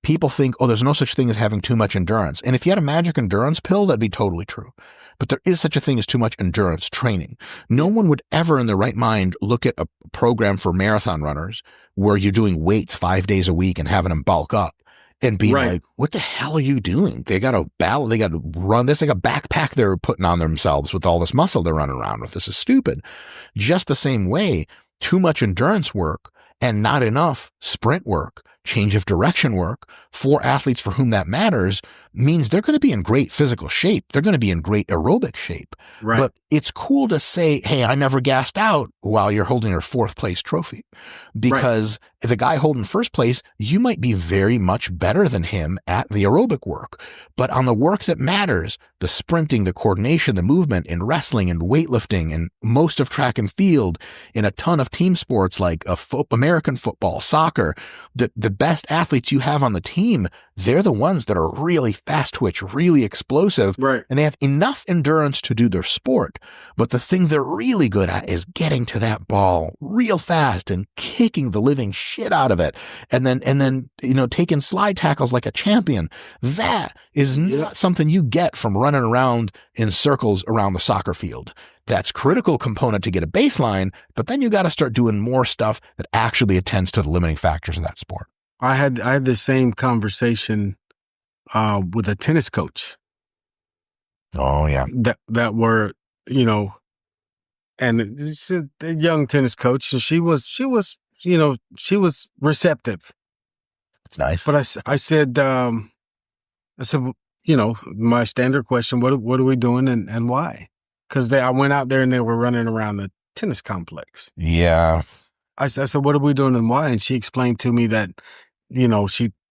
people think, oh, there's no such thing as having too much endurance. And if you had a magic endurance pill, that'd be totally true. But there is such a thing as too much endurance training. No one would ever in their right mind look at a program for marathon runners where you're doing weights 5 days a week and having them bulk up and being like, what the hell are you doing? They got to battle. They got to run this like a backpack they're putting on themselves with all this muscle they're running around with. This is stupid. Just the same way, too much endurance work and not enough sprint work, change of direction work for athletes for whom that matters means they're going to be in great physical shape. They're going to be in great aerobic shape. Right. But it's cool to say, hey, I never gassed out while you're holding your 4th place trophy, because the guy holding 1st place, you might be very much better than him at the aerobic work. But on the work that matters, the sprinting, the coordination, the movement in wrestling and weightlifting and most of track and field, in a ton of team sports like American football, soccer, the best athletes you have on the team, they're the ones that are really fast twitch, really explosive, and they have enough endurance to do their sport. But the thing they're really good at is getting to that ball real fast and kicking the living shit out of it. And then, taking slide tackles like a champion. That is not something you get from running around in circles around the soccer field. That's critical component to get a baseline, but then you got to start doing more stuff that actually attends to the limiting factors of that sport. I had the same conversation with a tennis coach. Oh yeah. That were, and it's a young tennis coach, and she was receptive. It's nice. But I said, my standard question, what are we doing and why? Because I went out there and they were running around the tennis complex. Yeah. I said, what are we doing and why? And she explained to me that,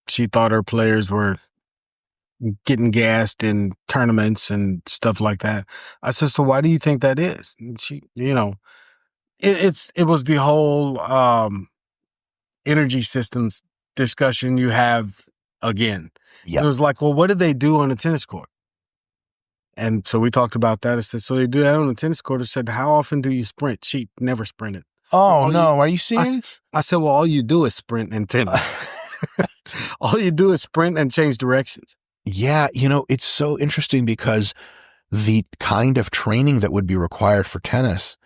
she thought her players were getting gassed in tournaments and stuff like that. I said, so why do you think that is? And she, it was the whole energy systems discussion you have again. Yeah. It was like, well, what do they do on the tennis court? And so we talked about that. I said, so they do that on the tennis court. I said, how often do you sprint? She never sprinted. Oh, no. Are you serious? I said, well, all you do is sprint in tennis. All you do is sprint and change directions. Yeah, it's so interesting because the kind of training that would be required for tennis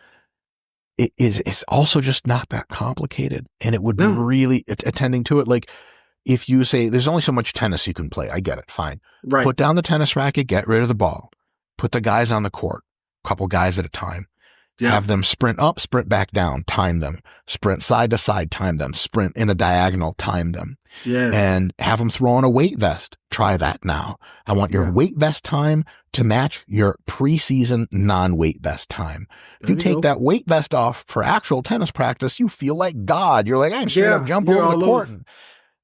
it's also just not that complicated, and it would No. really attending to it. Like if you say there's only so much tennis you can play, I get it, fine. Right. Put down the tennis racket, get rid of the ball, put the guys on the court, couple guys at a time. Yeah. Have them sprint up, sprint back down, time them, sprint side to side, time them, sprint in a diagonal, time them. Yes. And have them throw on a weight vest. Try that now. I want your weight vest time to match your preseason non-weight vest time. If you take that weight vest off for actual tennis practice, you feel like God. You're like, I'm straight up jump over the court.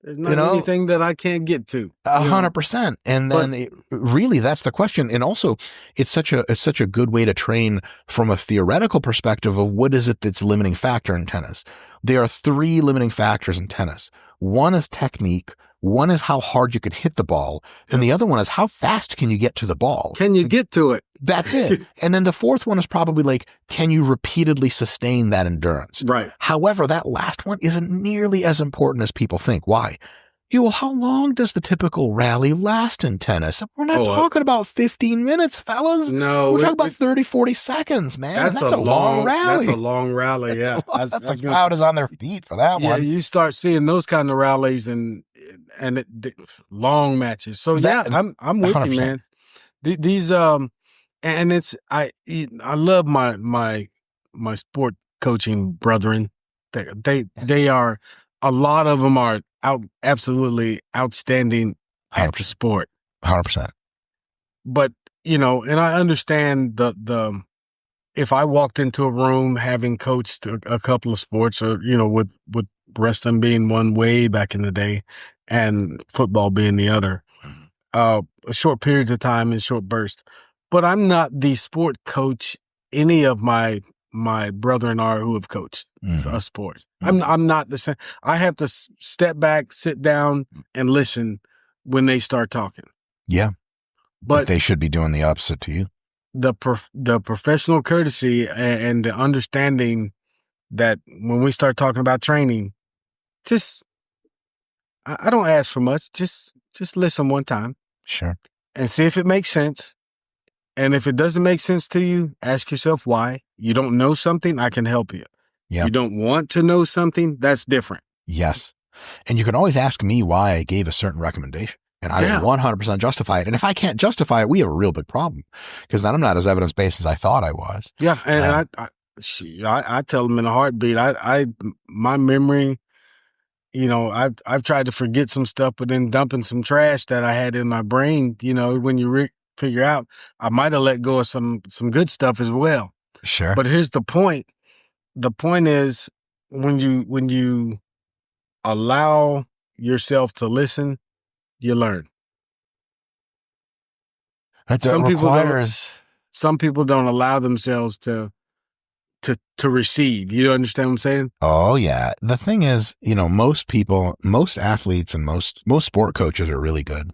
There's not anything that I can't get to. 100%. And then really that's the question. And also it's such a good way to train from a theoretical perspective of what is it that's a limiting factor in tennis. There are 3 limiting factors in tennis. One is technique. One is how hard you can hit the ball. And the other one is how fast can you get to the ball? Can you get to it? That's it. And then the fourth one is probably like, can you repeatedly sustain that endurance? Right. However, that last one isn't nearly as important as people think. Why? Well, how long does the typical rally last in tennis? We're not talking about 15 minutes, fellas. No. We're talking about 30, 40 seconds, man. That's a long rally. That's a long rally, yeah. That's a crowd is on their feet for that one. Yeah, you start seeing those kind of rallies and long matches. So I'm with 100%. You, man. These and it's I love my sport coaching brethren. They are, a lot of them are absolutely outstanding at the sport. 100%. But, and I understand the if I walked into a room having coached a couple of sports, or, with wrestling being one way back in the day and football being the other, short periods of time and short bursts. But I'm not the sport coach any of my brethren are who have coached a sport. I'm not the same. I have to step back, sit down, and listen when they start talking. Yeah, but they should be doing the opposite to you. The professional courtesy and the understanding that when we start talking about training, I don't ask for much. Just listen one time. Sure. And see if it makes sense. And if it doesn't make sense to you, ask yourself why. You don't know something, I can help you. Yeah. You don't want to know something, that's different. Yes. And you can always ask me why I gave a certain recommendation, and I will 100% justify it. And if I can't justify it, we have a real big problem, because then I'm not as evidence-based as I thought I was. Yeah. And I tell them in a heartbeat, my memory, I've tried to forget some stuff, but then dumping some trash that I had in my brain, when you figure out, I might have let go of some good stuff as well. Sure. But here's the point. The point is when you allow yourself to listen, you learn. Some people don't allow themselves to receive. You understand what I'm saying? Oh yeah. The thing is, most people, most athletes, and most sport coaches are really good.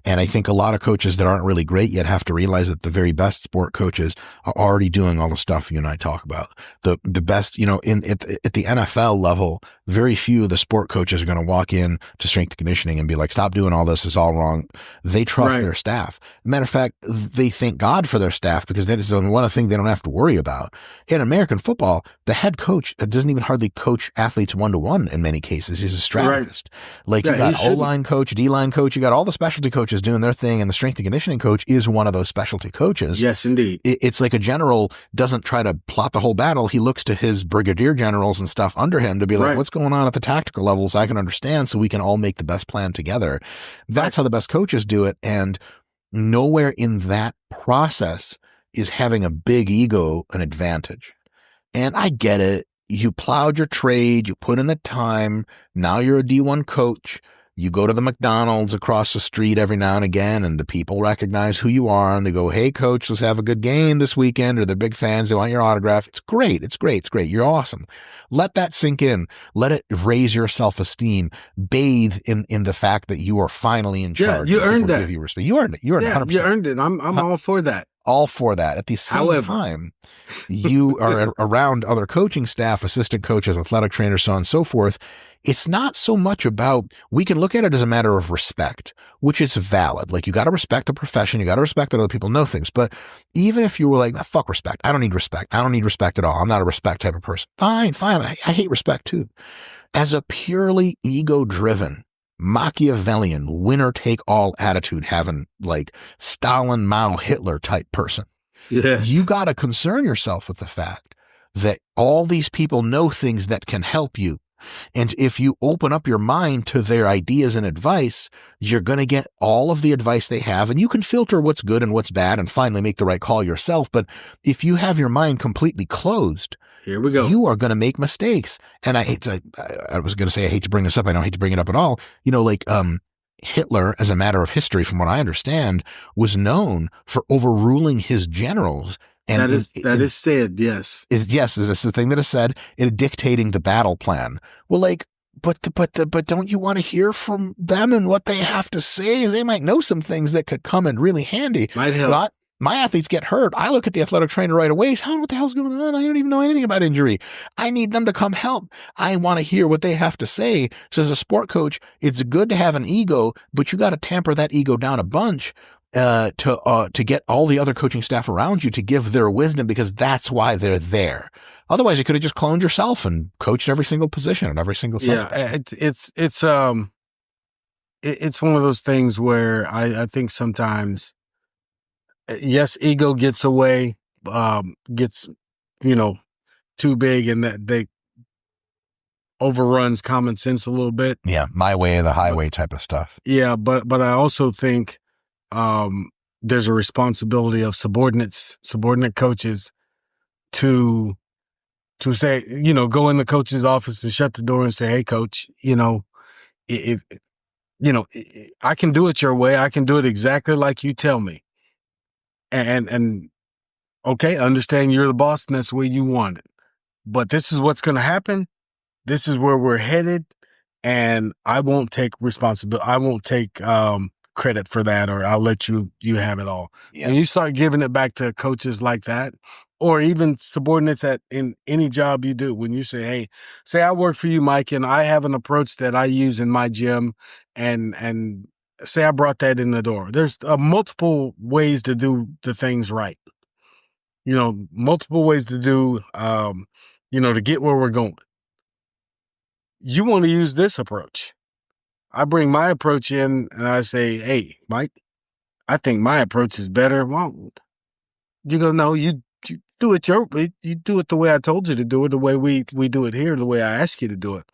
And I think a lot of coaches that aren't really great yet have to realize that the very best sport coaches are already doing all the stuff you and I talk about. The best, at the NFL level, very few of the sport coaches are going to walk in to strength and conditioning and be like, stop doing all this. It's all wrong. They trust their staff. Matter of fact, they thank God for their staff, because that is one thing they don't have to worry about. In American football, the head coach doesn't even hardly coach athletes one-to-one in many cases. He's a strategist. Like you got O-line coach, D-line coach, you got all the specialty coaches doing their thing, and the strength and conditioning coach is one of those specialty coaches. Yes, indeed. It's like a general doesn't try to plot the whole battle. He looks to his brigadier generals and stuff under him to be like, what's going on at the tactical level so I can understand, so we can all make the best plan together. That's how the best coaches do it. And nowhere in that process is having a big ego an advantage. And I get it. You plowed your trade, you put in the time. Now you're a D1 coach. You go to the McDonald's across the street every now and again, and the people recognize who you are, and they go, hey, coach, let's have a good game this weekend, or they're big fans. They want your autograph. It's great. It's great. It's great. You're awesome. Let that sink in. Let it raise your self-esteem. Bathe in the fact that you are finally in charge. Yeah, you earned that. You earned it. You earned it 100%. You earned it. I'm all for that. all for that. At the same However, time, you are around other coaching staff, assistant coaches, athletic trainers, so on and so forth. It's not so much about, we can look at it as a matter of respect, which is valid. Like, you got to respect the profession. You got to respect that other people know things. But even if you were like, fuck respect, I don't need respect. I don't need respect at all. I'm not a respect type of person. Fine. I hate respect too. As a purely ego-driven, Machiavellian, winner-take-all attitude, having like Stalin, Mao, Hitler type person, you got to concern yourself with the fact that all these people know things that can help you. And if you open up your mind to their ideas and advice, you're going to get all of the advice they have, and you can filter what's good and what's bad and finally make the right call yourself. But if you have your mind completely closed, here we go, you are going to make mistakes. And I was going to say, I hate to bring this up. I don't hate to bring it up at all. Hitler, as a matter of history, from what I understand, was known for overruling his generals. And that is said, yes. Yes, it's the thing that is said, in dictating the battle plan. Well, like, but don't you want to hear from them and what they have to say? They might know some things that could come in really handy. Might help. My athletes get hurt. I look at the athletic trainer right away. What the hell's going on? I don't even know anything about injury. I need them to come help. I want to hear what they have to say. So as a sport coach, it's good to have an ego, but you got to tamper that ego down a bunch to get all the other coaching staff around you to give their wisdom, because that's why they're there. Otherwise, you could have just cloned yourself and coached every single position and every single subject. Yeah, it's one of those things where I think sometimes, yes, ego gets away, gets, too big, and that they overruns common sense a little bit. Yeah, my way or the highway type of stuff. Yeah, but I also think there's a responsibility of subordinate coaches to say, go in the coach's office and shut the door and say, hey, coach, if I can do it your way, I can do it exactly like you tell me. And okay, understand you're the boss and that's the way you want it. But this is what's going to happen. This is where we're headed. And I won't take responsibility. I won't take credit for that, or I'll let you have it all. Yeah. And you start giving it back to coaches like that, or even subordinates in any job you do. When you say, hey, I work for you, Mike, and I have an approach that I use in my gym, and say I brought that in the door. There's multiple ways to do the things right. Multiple ways to do, to get where we're going. You want to use this approach. I bring my approach in and I say, hey, Mike, I think my approach is better. Well, you go, no, you do it you do it the way I told you to do it, the way we do it here, the way I ask you to do it.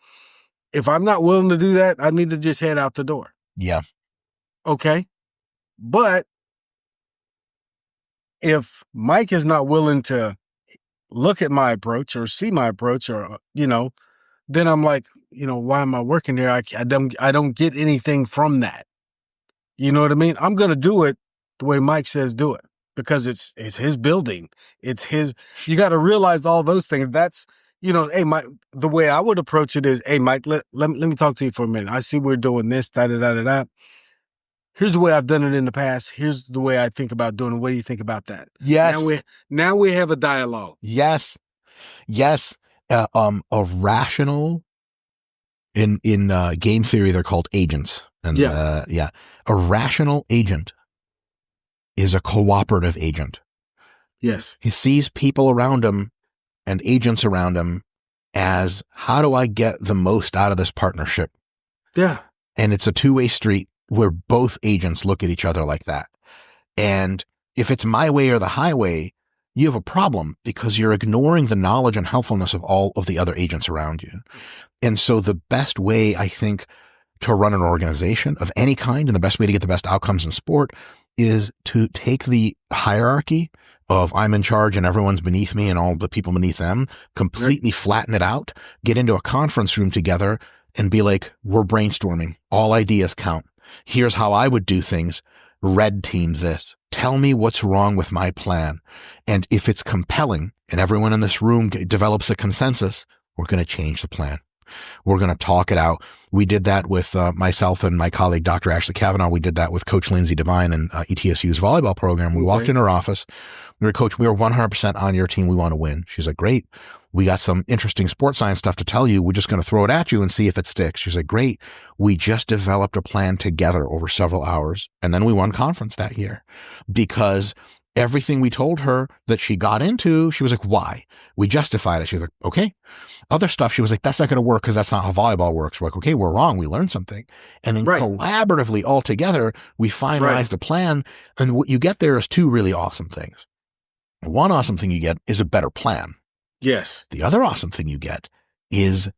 If I'm not willing to do that, I need to just head out the door. Yeah. Okay. But if Mike is not willing to look at my approach or see my approach, or, then I'm like, why am I working here? I don't get anything from that. You know what I mean? I'm going to do it the way Mike says do it, because it's his building. It's his, you got to realize all those things. That's, hey, Mike, the way I would approach it is, hey, Mike, let me talk to you for a minute. I see we're doing this, da-da-da-da-da. Here's the way I've done it in the past. Here's the way I think about doing it. What do you think about that? Yes. Now we have a dialogue. Yes. A rational, in game theory, they're called agents. And a rational agent is a cooperative agent. Yes. He sees people around him and agents around him as, how do I get the most out of this partnership? Yeah. And it's a two-way street where both agents look at each other like that. And if it's my way or the highway, you have a problem, because you're ignoring the knowledge and helpfulness of all of the other agents around you. And so the best way, I think, to run an organization of any kind, and the best way to get the best outcomes in sport, is to take the hierarchy of I'm in charge and everyone's beneath me and all the people beneath them, completely flatten it out, get into a conference room together and be like, we're brainstorming. All ideas count. Here's how I would do things. Red team this. Tell me what's wrong with my plan. And if it's compelling and everyone in this room develops a consensus, we're going to change the plan. We're going to talk it out. We did that with myself and my colleague, Dr. Ashley Kavanaugh. We did that with Coach Lindsay Devine and ETSU's volleyball program. We walked in her office. We were, Coach, we are 100% on your team. We want to win. She's like, great. We got some interesting sports science stuff to tell you. We're just going to throw it at you and see if it sticks. She's like, great. We just developed a plan together over several hours. And then we won conference that year because everything we told her that she got into, she was like, why? We justified it. She was like, okay. Other stuff, she was like, that's not going to work because that's not how volleyball works. We're like, okay, we're wrong. We learned something. And then collaboratively all together, we finalized a plan. And what you get there is two really awesome things. One awesome thing you get is a better plan. Yes. The other awesome thing you get is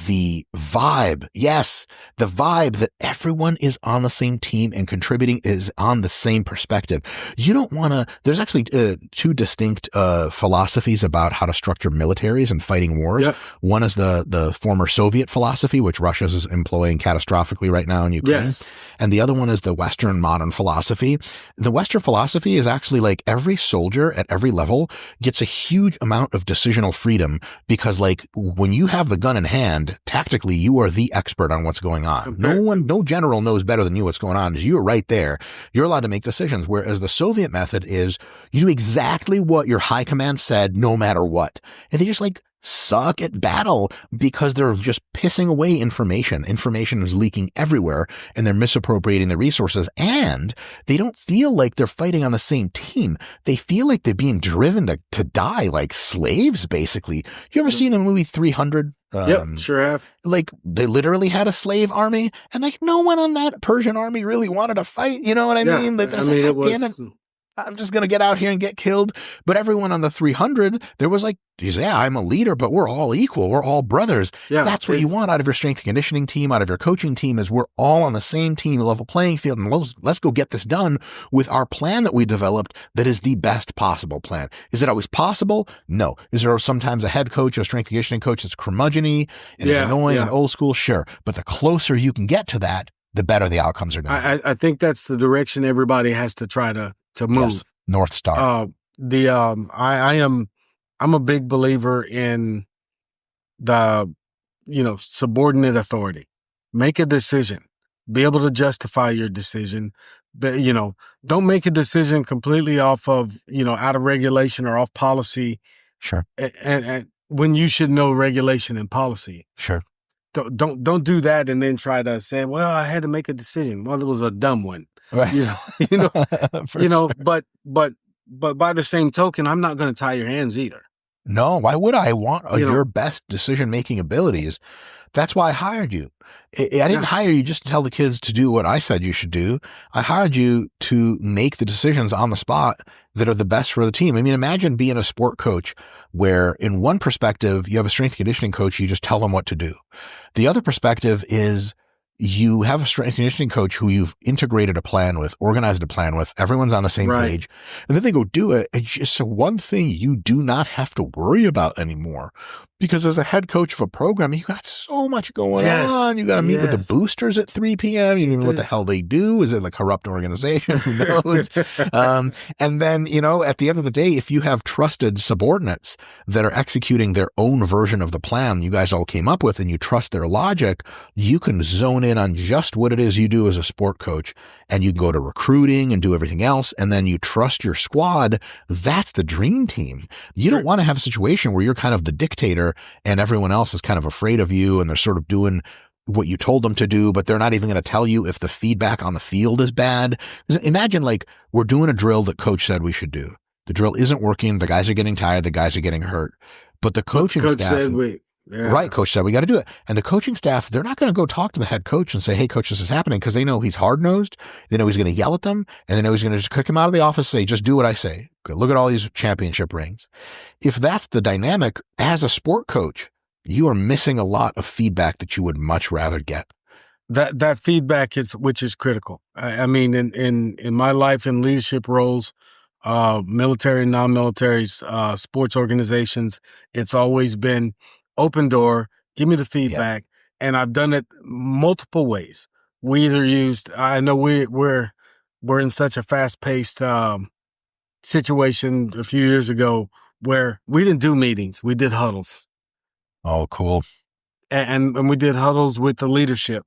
the vibe. Yes, the vibe that everyone is on the same team and contributing is on the same perspective. You don't want to, there's actually two distinct philosophies about how to structure militaries and fighting wars. Yep. One is the former Soviet philosophy, which Russia is employing catastrophically right now in Ukraine. Yes. And the other one is the Western modern philosophy. The Western philosophy is actually like every soldier at every level gets a huge amount of decisional freedom because like when you have the gun in hand, tactically, you are the expert on what's going on. No general knows better than you what's going on. You're right there. You're allowed to make decisions. Whereas the Soviet method is you do exactly what your high command said, no matter what. And they just like suck at battle because they're just pissing away information. Information is leaking everywhere and they're misappropriating the resources and they don't feel like they're fighting on the same team. They feel like they're being driven to die like slaves, basically. You ever seen the movie 300? Yep, sure have. Like they literally had a slave army and like no one on that Persian army really wanted to fight. You know what I mean? Like, it was... I'm just going to get out here and get killed. But everyone on the 300, there was like, yeah, I'm a leader, but we're all equal. We're all brothers. Yeah, that's what you want out of your strength and conditioning team, out of your coaching team is we're all on the same team, level playing field. And let's go get this done with our plan that we developed that is the best possible plan. Is it always possible? No. Is there sometimes a head coach, a strength and conditioning coach that's curmudgeon-y and is annoying and old school? Sure. But the closer you can get to that, the better the outcomes are going to be. I think that's the direction everybody has to try to move. Yes. North Star. I'm a big believer in the, subordinate authority. Make a decision, be able to justify your decision, but, don't make a decision completely off of, out of regulation or off policy. Sure. And when you should know regulation and policy. Sure. Don't do that and then try to say, well, I had to make a decision. Well, it was a dumb one. Right. Sure. But by the same token, I'm not going to tie your hands either. No, why would I? Want your best decision-making abilities. That's why I hired you. I didn't hire you just to tell the kids to do what I said you should do. I hired you to make the decisions on the spot that are the best for the team. I mean, imagine being a sport coach where in one perspective, you have a strength and conditioning coach, you just tell them what to do. The other perspective is you have a strength and conditioning coach who you've integrated a plan with, organized a plan with, everyone's on the same page, and then they go do it. It's just one thing you do not have to worry about anymore. Because as a head coach of a program, you got so much going on. You got to meet with the boosters at 3 p.m. You don't even know what the hell they do. Is it a corrupt organization? Who knows? And then, at the end of the day, if you have trusted subordinates that are executing their own version of the plan you guys all came up with and you trust their logic, you can zone in on just what it is you do as a sport coach. And you can go to recruiting and do everything else. And then you trust your squad. That's the dream team. You don't want to have a situation where you're kind of the dictator and everyone else is kind of afraid of you and they're sort of doing what you told them to do, but they're not even going to tell you if the feedback on the field is bad. Imagine like we're doing a drill that coach said we should do. The drill isn't working. The guys are getting tired. The guys are getting hurt. But the coaching staff, right, coach said we got to do it. And the coaching staff, they're not going to go talk to the head coach and say, hey, coach, this is happening, because they know he's hard-nosed. They know he's going to yell at them, and they know he's going to just kick him out of the office, say, just do what I say. Look at all these championship rings. If that's the dynamic as a sport coach, you are missing a lot of feedback that you would much rather get. That feedback which is critical. I mean, in my life in leadership roles, military, non-military, sports organizations, it's always been open door, give me the feedback. Yeah. And I've done it multiple ways. We either used, I know we're in such a fast paced, situation a few years ago where we didn't do meetings. We did huddles. Oh, cool. and we did huddles with the leadership,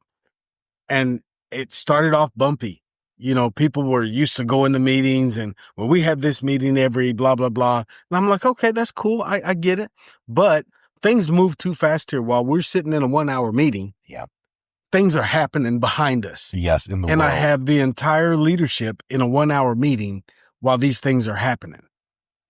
and it started off bumpy. You know, people were used to going to meetings and, well, we have this meeting every blah, blah, blah. And I'm like, okay, that's cool. I get it. But things move too fast here. While we're sitting in a 1 hour meeting, Yeah. things are happening behind us. Yes, in the And world. I have the entire leadership in a 1 hour meeting while these things are happening.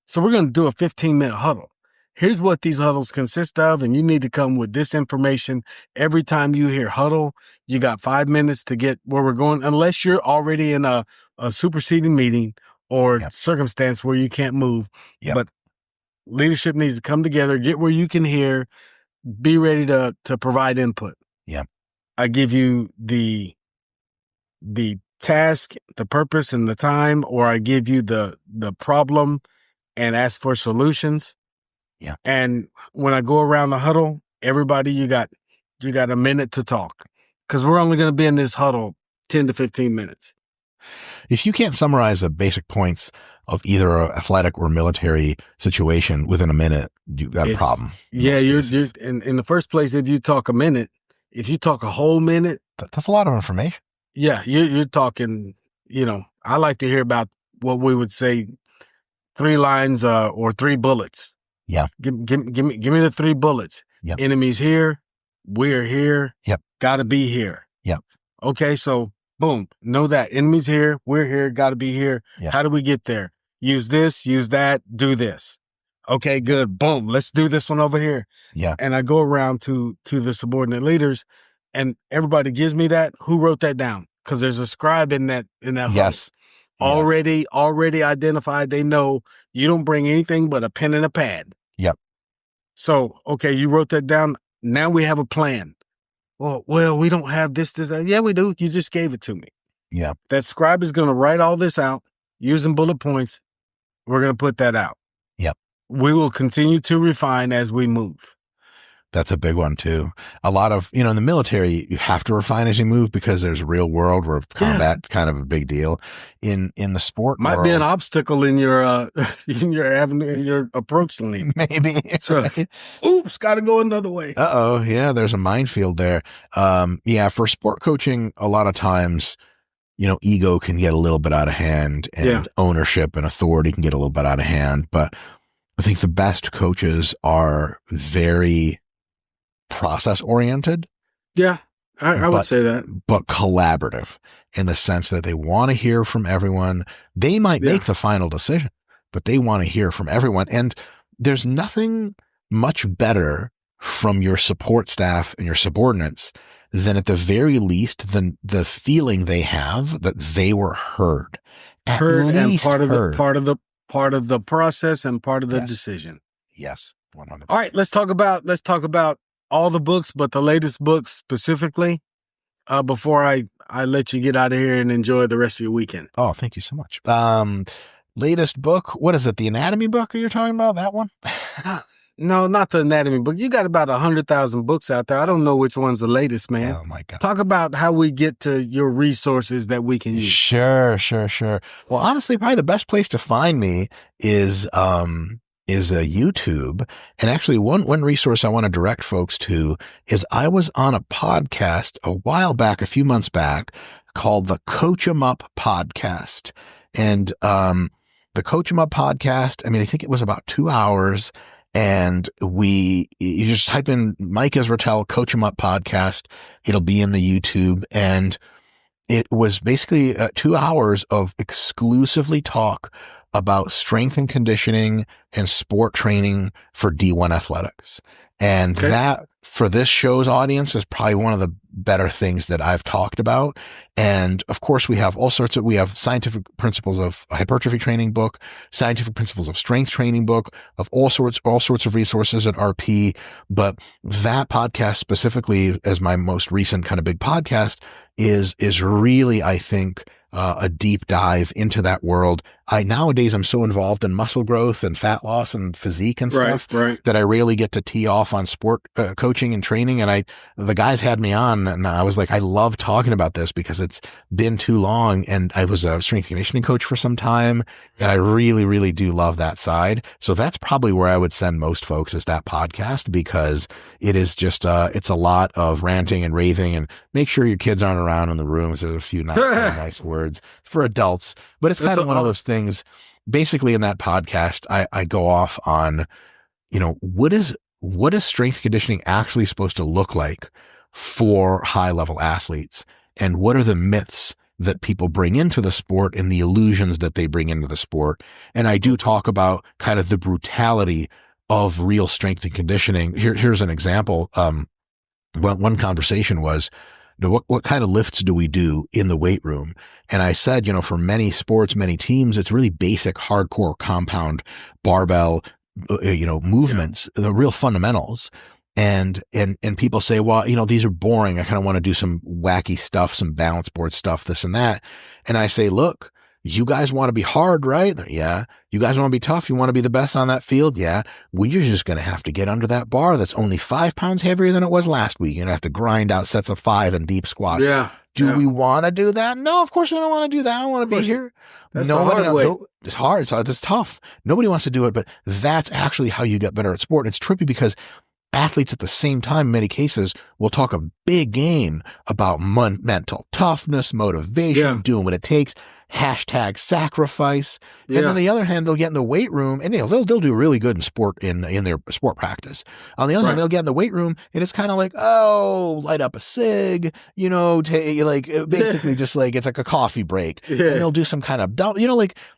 So we're going to do a 15-minute huddle. Here's what these huddles consist of, and you need to come with this information. Every time you hear huddle, you got 5 minutes to get where we're going, unless you're already in a superseding meeting or Yep. circumstance where you can't move. Yep. But leadership needs to come together, get where you can hear, be ready to provide input. Yeah. I give you the task, the purpose, and the time, or I give you the problem and ask for solutions. Yeah. And when I go around the huddle, everybody, you got a minute to talk, because we're only going to be in this huddle 10 to 15 minutes. If you can't summarize the basic points of either an athletic or military situation within a minute, you've got a problem. Yeah, you're in the first place. If you talk a minute, if you talk a whole minute, that's a lot of information. Yeah, you're talking. You know, I like to hear about what we would say 3 lines or 3 bullets. Yeah. Give me the 3 bullets. Yep. Enemies here, we're here. Yep. Got to be here. Yep. Okay, so boom, know that enemies here, we're here, got to be here. Yep. How do we get there? Use this, use that, do this. Okay, good. Boom, let's do this one over here. Yeah. And I go around to the subordinate leaders, and everybody gives me that. Who wrote that down? Because there's a scribe in that. Yes. Already identified. They know you don't bring anything but a pen and a pad. Yep. So, okay, you wrote that down. Now we have a plan. Well, we don't have this. Yeah, we do. You just gave it to me. Yeah. That scribe is going to write all this out using bullet points. We're going to put that out. Yep. We will continue to refine as we move. That's a big one too. A lot of, in the military, you have to refine as you move because there's a real world where combat's kind of a big deal. In the sport might world, be an obstacle in your avenue, in your approach lane. Maybe. So, right? Oops, got to go another way. Yeah, there's a minefield there. For sport coaching, a lot of times, ego can get a little bit out of hand, and ownership and authority can get a little bit out of hand. But I think the best coaches are very process oriented. Yeah, I would say that. But collaborative, in the sense that they want to hear from everyone. They might make the final decision, but they want to hear from everyone. And there's nothing much better from your support staff and your subordinates than, at the very least, the feeling they have that they were heard. And part of the process and part of the decision. Yes. 100%. All right, let's talk about all the books, but the latest books specifically, before I let you get out of here and enjoy the rest of your weekend. Oh, thank you so much. Latest book, what is it? The anatomy book you're talking about? That one? No, not the anatomy book. You got about 100,000 books out there. I don't know which one's the latest, man. Oh my God. Talk about how we get to your resources that we can use. Sure. Well, honestly, probably the best place to find me is YouTube. And actually one resource I want to direct folks to is, I was on a podcast a while back, a few months back, called the Coach 'em Up podcast. And the Coach 'em Up podcast, I think it was about 2 hours. And you just type in Mike Israetel Coach 'em Up podcast. It'll be in the YouTube. And it was basically 2 hours of exclusively talk about strength and conditioning and sport training for D1 athletics. And that, for this show's audience, is probably one of the better things that I've talked about. And of course, we have we have scientific principles of hypertrophy training book, scientific principles of strength training book, of all sorts of resources at RP. But that podcast specifically, as my most recent kind of big podcast, is really, I think, a deep dive into that world. Nowadays I'm so involved in muscle growth and fat loss and physique and stuff Right. that I rarely get to tee off on sport coaching and training. And the guys had me on, and I was like, I love talking about this because it's been too long. And I was a strength conditioning coach for some time, and I really, really do love that side. So that's probably where I would send most folks, is that podcast, because it is just, it's a lot of ranting and raving, and make sure your kids aren't around in the rooms. There's a few not very nice words for adults, but it's kind of one of those things. Basically in that podcast, I go off on, what is strength conditioning actually supposed to look like for high level athletes? And what are the myths that people bring into the sport and the illusions that they bring into the sport? And I do talk about kind of the brutality of real strength and conditioning. Here's an example. One conversation was, what kind of lifts do we do in the weight room? And I said, for many sports, many teams, it's really basic, hardcore, compound, barbell, movements, the real fundamentals. And people say, well, these are boring. I kind of want to do some wacky stuff, some balance board stuff, this and that. And I say, look, you guys want to be hard, right? Yeah. You guys want to be tough. You want to be the best on that field. Yeah. Well, you're just going to have to get under that bar that's only 5 pounds heavier than it was last week. You're going to have to grind out sets of 5 and deep squats. Yeah. Do we want to do that? No, of course we don't want to do that. I want to be here. That's the hard way. It's hard. So it's tough. Nobody wants to do it, but that's actually how you get better at sport. And it's trippy because athletes at the same time, in many cases, will talk a big game about mental toughness, motivation, doing what it takes, #sacrifice. And on the other hand, they'll get in the weight room and they'll do really good in sport, in their sport practice. On the other hand, they'll get in the weight room and it's kind of like, oh, light up a cig, basically just like, it's like a coffee break. And they'll do some kind of,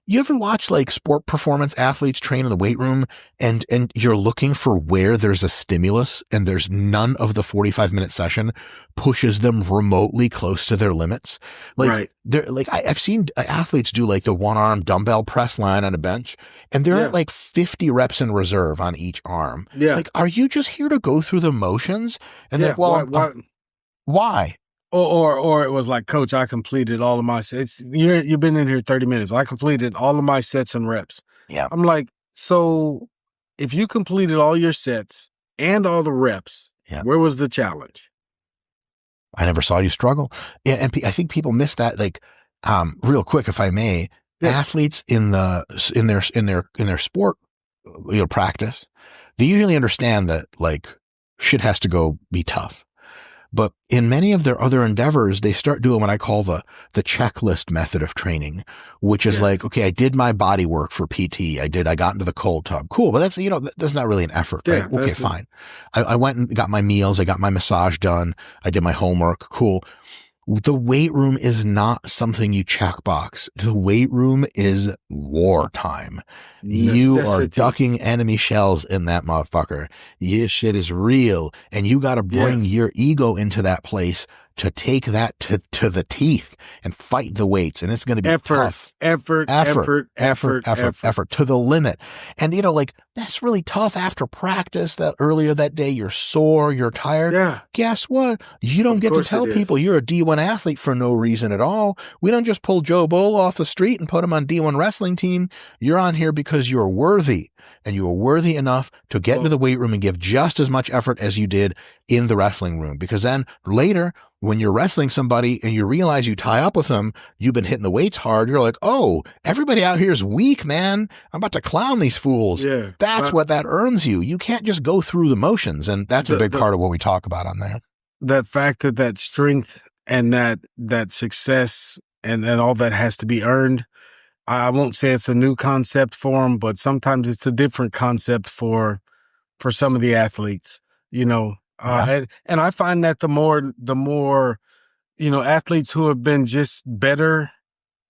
you ever watch like sport performance athletes train in the weight room and you're looking for where there's a stimulus and there's none of the 45-minute session pushes them remotely close to their limits. They're like, I've seen athletes do like the one-arm dumbbell press line on a bench, and they're at like 50 reps in reserve on each arm. Yeah. Like, are you just here to go through the motions? And they're like, well, why? Or it was like, coach, I completed all of my sets. You've been in here 30 minutes. I completed all of my sets and reps. Yeah. I'm like, so if you completed all your sets and all the reps, where was the challenge? I never saw you struggle. Yeah, and I think people miss that. Like, real quick, if I may, athletes in their sport, practice, they usually understand that like shit has to go be tough. But in many of their other endeavors, they start doing what I call the checklist method of training, which is like, okay, I did my body work for PT. I got into the cold tub. Cool. But that's, that's not really an effort, right? Okay, fine. I went and got my meals. I got my massage done. I did my homework. Cool. The weight room is not something you check box. The weight room is wartime. Necessity. You are ducking enemy shells in that motherfucker. Your shit is real. And you got to bring your ego into that place to take that to the teeth and fight the weights. And it's going to be tough. Effort to the limit. And, that's really tough after practice. That earlier that day, you're sore, you're tired. Yeah. Guess what? You don't get to tell people you're a D1 athlete for no reason at all. We don't just pull Joe Bull off the street and put him on D1 wrestling team. You're on here because you're worthy. And you are worthy enough to get into the weight room and give just as much effort as you did in the wrestling room. Because then later, when you're wrestling somebody and you realize you tie up with them, you've been hitting the weights hard. You're like, oh, everybody out here is weak, man. I'm about to clown these fools. Yeah, that's what that earns you. You can't just go through the motions. And that's a big part of what we talk about on there. That fact that strength and that success and all that has to be earned. I won't say it's a new concept for them, but sometimes it's a different concept for some of the athletes, and I find that the more, athletes who have been just better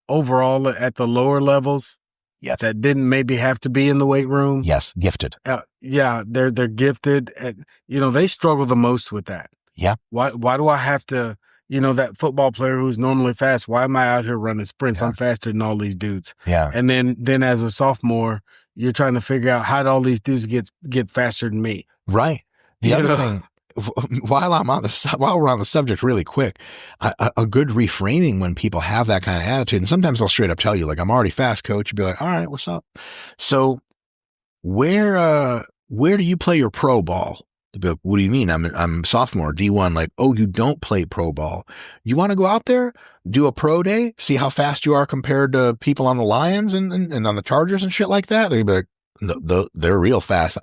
overall at the lower levels, that didn't maybe have to be in the weight room. Yes. Gifted. They're gifted. They struggle the most with that. Yeah. Why do I have to, that football player who's normally fast, why am I out here running sprints? I'm faster than all these dudes. Yeah. And then as a sophomore, you're trying to figure out how do all these dudes get faster than me? Right. The other thing, while we're on the subject really quick, a good reframing when people have that kind of attitude, and sometimes they'll straight up tell you, like, I'm already fast, coach. You'd be like, all right, what's up? So where do you play your pro ball? They'd be like, what do you mean? I'm sophomore, D1. Like, oh, you don't play pro ball. You want to go out there, do a pro day, see how fast you are compared to people on the Lions and on the Chargers and shit like that? They'd be like, they're real fast.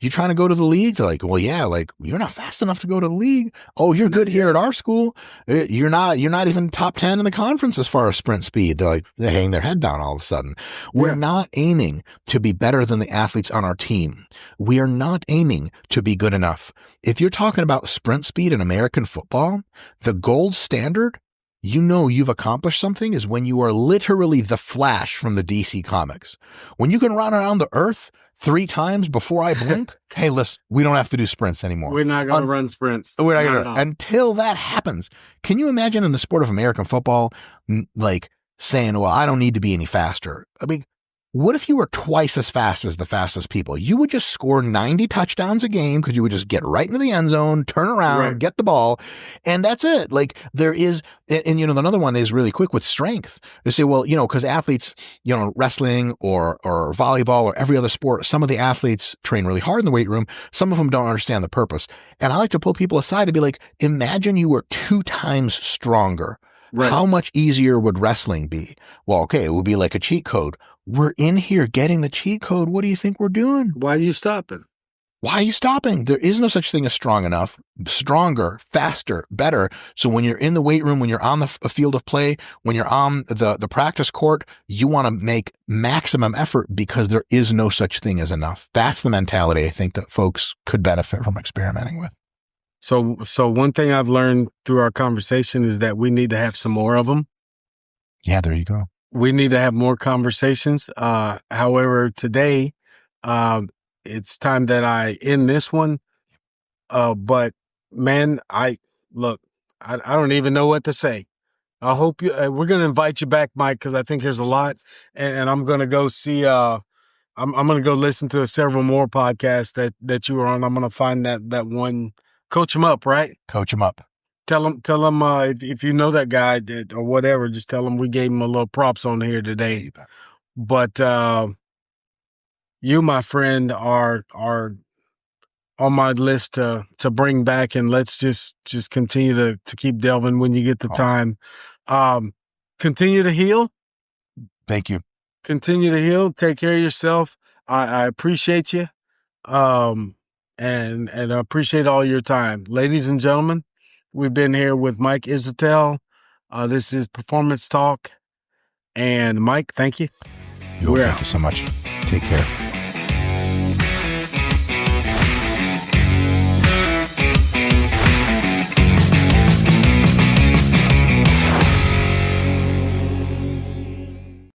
You trying to go to the league? They're like, well, yeah, like, you're not fast enough to go to the league. Oh, you're good here at our school. You're not even top 10 in the conference as far as sprint speed. They hang their head down all of a sudden. We're not aiming to be better than the athletes on our team. We are not aiming to be good enough. If you're talking about sprint speed in American football, the gold standard, you've accomplished something, is when you are literally the Flash from the DC comics. When you can run around the earth 3 times before I blink, hey, listen, we don't have to do sprints anymore. We're not going to run sprints. We're not gonna, until that happens. Can you imagine in the sport of American football, like saying, well, I don't need to be any faster? I mean, what if you were twice as fast as the fastest people? You would just score 90 touchdowns a game because you would just get right into the end zone, turn around, get the ball, and that's it. Like, there is, and another one is really quick with strength. They say, well, because athletes, wrestling or volleyball or every other sport, some of the athletes train really hard in the weight room. Some of them don't understand the purpose. And I like to pull people aside and be like, imagine you were 2 times stronger. Right. How much easier would wrestling be? Well, okay, it would be like a cheat code. We're in here getting the cheat code. What do you think we're doing? Why are you stopping? Why are you stopping? There is no such thing as strong enough, stronger, faster, better. So when you're in the weight room, when you're on the field of play, when you're on the practice court, you want to make maximum effort because there is no such thing as enough. That's the mentality I think that folks could benefit from experimenting with. So one thing I've learned through our conversation is that we need to have some more of them. Yeah, there you go. We need to have more conversations. However, today, it's time that I end this one. But man, I don't even know what to say. I hope we're going to invite you back, Mike, because I think there's a lot, and I'm going to go see, I'm going to go listen to several more podcasts that you were on. I'm going to find that one, Coach Him Up, right? Coach Him Up. Tell him, if you know that guy or whatever, just tell him we gave him a little props on here today. But you, my friend, are on my list to bring back, and let's just continue to keep delving when you get the time. Continue to heal. Thank you. Continue to heal. Take care of yourself. I appreciate you, and I appreciate all your time, ladies and gentlemen. We've been here with Mike Israetel. This is Performance Talk. And Mike, thank you. Thank you so much. Take care.